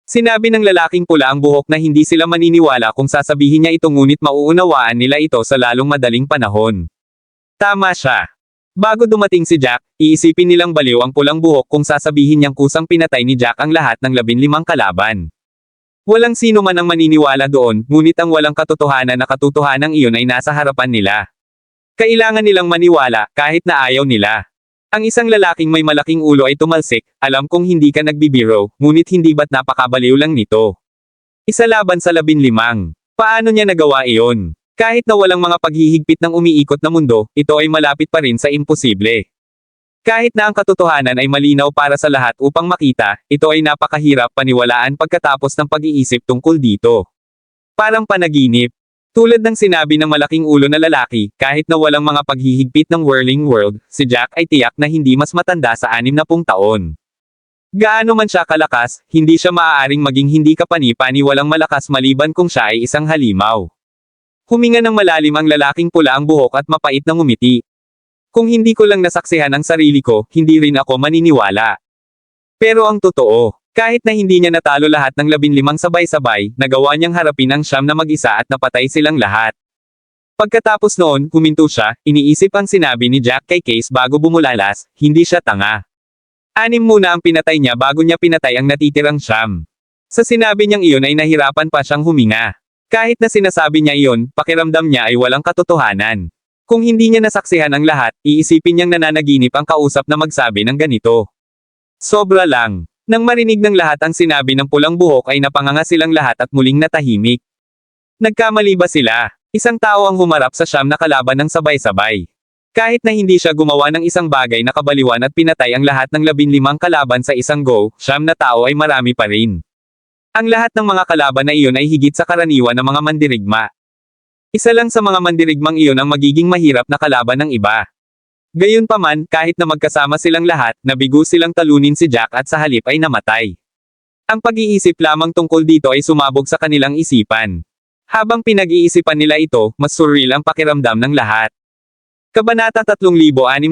Sinabi ng lalaking pula ang buhok na hindi sila maniniwala kung sasabihin niya ito ngunit mauunawaan nila ito sa lalong madaling panahon. Tama siya. Bago dumating si Jack, iisipin nilang baliw ang pulang buhok kung sasabihin niyang kusang pinatay ni Jack ang lahat ng 15 kalaban. Walang sino man ang maniniwala doon, ngunit ang walang katotohanan na katotohanang iyon ay nasa harapan nila. Kailangan nilang maniwala, kahit na ayaw nila. Ang isang lalaking may malaking ulo ay tumalsik, alam kong hindi ka nagbibiro, ngunit hindi ba't napakabaliw lang nito? Isa laban sa 15. Paano niya nagawa iyon? Kahit na walang mga paghihigpit ng umiikot na mundo, ito ay malapit pa rin sa imposible. Kahit na ang katotohanan ay malinaw para sa lahat upang makita, ito ay napakahirap paniwalaan pagkatapos ng pag-iisip tungkol dito. Parang panaginip. Tulad ng sinabi ng malaking ulo na lalaki, kahit na walang mga paghihigpit ng whirling world, si Jack ay tiyak na hindi mas matanda sa 60 taon. Gaano man siya kalakas, hindi siya maaaring maging hindi kapani-paniwalang malakas maliban kung siya ay isang halimaw. Huminga ng malalim ang lalaking pula ang buhok at mapait na ngumiti. Kung hindi ko lang nasaksihan ang sarili ko, hindi rin ako maniniwala. Pero ang totoo, kahit na hindi niya natalo lahat ng 15 sabay-sabay, nagawa niyang harapin ang siyam na mag-isa at napatay silang lahat. Pagkatapos noon, huminto siya, iniisip ang sinabi ni Jack kay Case bago bumulalas, hindi siya tanga. 6 muna ang pinatay niya bago niya pinatay ang natitirang siyam. Sa sinabi niyang iyon ay nahirapan pa siyang huminga. Kahit na sinasabi niya iyon, pakiramdam niya ay walang katotohanan. Kung hindi niya nasaksihan ang lahat, iisipin niyang nananaginip ang kausap na magsabi ng ganito. Sobra lang. Nang marinig ng lahat ang sinabi ng pulang buhok ay napanganga silang lahat at muling natahimik. Nagkamali ba sila? Isang tao ang humarap sa siyam na kalaban ng sabay-sabay. Kahit na hindi siya gumawa ng isang bagay na kabaliwan at pinatay ang lahat ng 15 kalaban sa isang go, siyam na tao ay marami pa rin. Ang lahat ng mga kalaban na iyon ay higit sa karaniwan ng mga mandirigma. Isa lang sa mga mandirigmang iyon ang magiging mahirap na kalaban ng iba. Gayunpaman, kahit na magkasama silang lahat, nabigo silang talunin si Jack at sa halip ay namatay. Ang pag-iisip lamang tungkol dito ay sumabog sa kanilang isipan. Habang pinag-iisipan nila ito, mas surreal ang pakiramdam ng lahat. Kabanata 3660.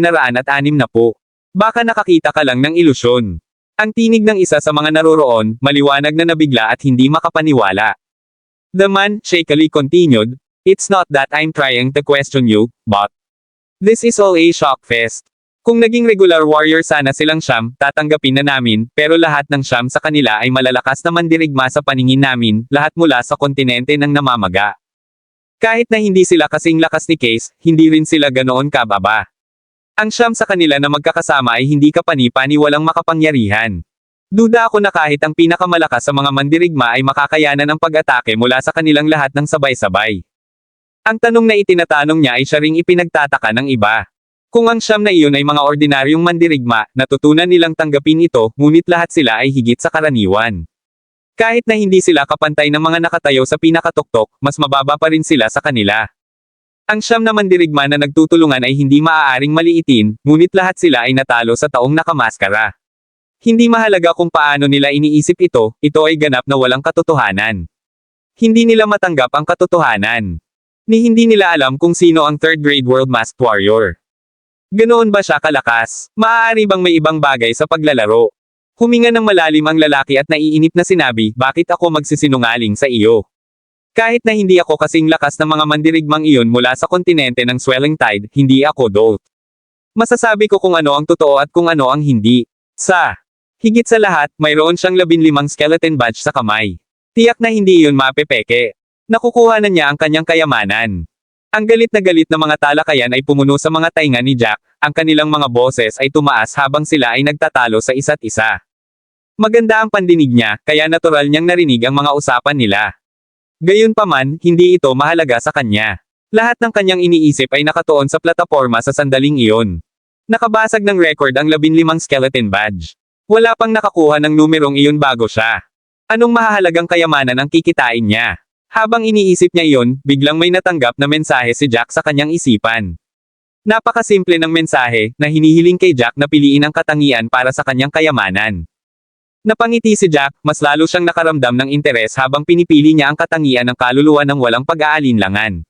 Baka nakakita ka lang ng ilusyon. Ang tinig ng isa sa mga naroroon, maliwanag na nabigla at hindi makapaniwala. The man shakily continued, "It's not that I'm trying to question you, but this is all a shock fest. Kung naging regular warrior sana silang siyam, tatanggapin na namin, pero lahat ng siyam sa kanila ay malalakas na mandirigma sa paningin namin, lahat mula sa kontinente ng namamaga. Kahit na hindi sila kasing lakas ni Case, hindi rin sila ganoon kababa. Ang siyam sa kanila na magkakasama ay hindi kapani-paniwalang makapangyarihan. Duda ako na kahit ang pinakamalakas sa mga mandirigma ay makakayanan ang pag-atake mula sa kanilang lahat ng sabay-sabay." Ang tanong na itinatanong niya ay siya ring ipinagtataka ng iba. Kung ang siyam na iyon ay mga ordinaryong mandirigma, natutunan nilang tanggapin ito, ngunit lahat sila ay higit sa karaniwan. Kahit na hindi sila kapantay ng mga nakatayo sa pinakatuktok, mas mababa pa rin sila sa kanila. Ang siyam na mandirigma na nagtutulungan ay hindi maaaring maliitin, ngunit lahat sila ay natalo sa taong nakamaskara. Hindi mahalaga kung paano nila iniisip ito ay ganap na walang katotohanan. Hindi nila matanggap ang katotohanan. Ni hindi nila alam kung sino ang third grade world masked warrior. Ganoon ba siya kalakas? Maaari bang may ibang bagay sa paglalaro? Huminga ng malalim ang lalaki at naiinip na sinabi, bakit ako magsisinungaling sa iyo? Kahit na hindi ako kasing lakas ng mga mandirigmang iyon mula sa kontinente ng swelling tide, hindi ako dolt. Masasabi ko kung ano ang totoo at kung ano ang hindi. Higit sa lahat, mayroon siyang 15 skeleton badge sa kamay. Tiyak na hindi iyon mapepeke. Nakukuha na niya ang kanyang kayamanan. Ang galit na mga talakayan ay pumuno sa mga tainga ni Jack, ang kanilang mga boses ay tumaas habang sila ay nagtatalo sa isa't isa. Maganda ang pandinig niya, kaya natural niyang narinig ang mga usapan nila. Gayunpaman, hindi ito mahalaga sa kanya. Lahat ng kanyang iniisip ay nakatuon sa plataporma sa sandaling iyon. Nakabasag ng record ang 15 skeleton badge. Wala pang nakakuha ng numerong iyon bago siya. Anong mahahalagang kayamanan ang kikitain niya? Habang iniisip niya iyon, biglang may natanggap na mensahe si Jack sa kanyang isipan. Napakasimple ng mensahe, na hinihiling kay Jack na piliin ang katangian para sa kanyang kayamanan. Napangiti si Jack, mas lalo siyang nakaramdam ng interes habang pinipili niya ang katangian ng kaluluwa ng walang pag-aalinlangan.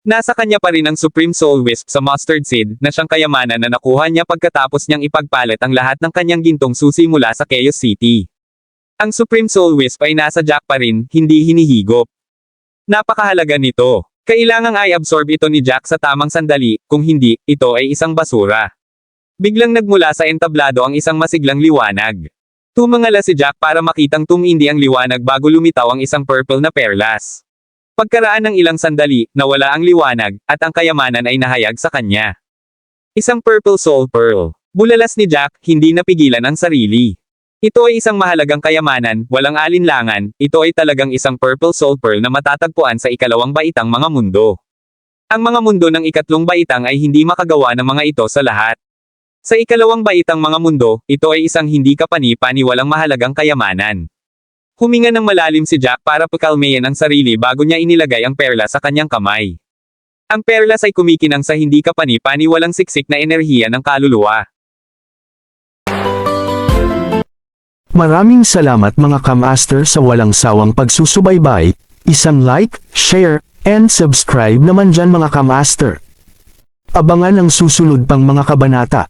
Nasa kanya pa rin ang Supreme Soul Wisp sa Mustard Seed, na siyang kayamanan na nakuha niya pagkatapos niyang ipagpalit ang lahat ng kanyang gintong susi mula sa Chaos City. Ang Supreme Soul Wisp ay nasa Jack pa rin, hindi hinihigop. Napakahalaga nito. Kailangang i-absorb ito ni Jack sa tamang sandali, kung hindi, ito ay isang basura. Biglang nagmula sa entablado ang isang masiglang liwanag. Tumangala si Jack para makitang tumindi ang liwanag bago lumitaw ang isang purple na perlas. Pagkaraan ng ilang sandali, nawala ang liwanag, at ang kayamanan ay nahayag sa kanya. Isang purple soul pearl. Bulalas ni Jack, hindi napigilan ang sarili. Ito ay isang mahalagang kayamanan, walang alinlangan, ito ay talagang isang purple soul pearl na matatagpuan sa ikalawang baitang mga mundo. Ang mga mundo ng ikatlong baitang ay hindi makagawa ng mga ito sa lahat. Sa ikalawang baitang mga mundo, ito ay isang hindi kapani-paniwalang mahalagang kayamanan. Huminga ng malalim si Jack para pakalmayan ang sarili bago niya inilagay ang perla sa kanyang kamay. Ang perlas ay kumikinang sa hindi kapani-pani walang siksik na enerhiya ng kaluluwa. Maraming salamat mga kamaster sa walang sawang pagsusubaybay, isang like, share, and subscribe naman dyan mga kamaster. Abangan ang susunod pang mga kabanata.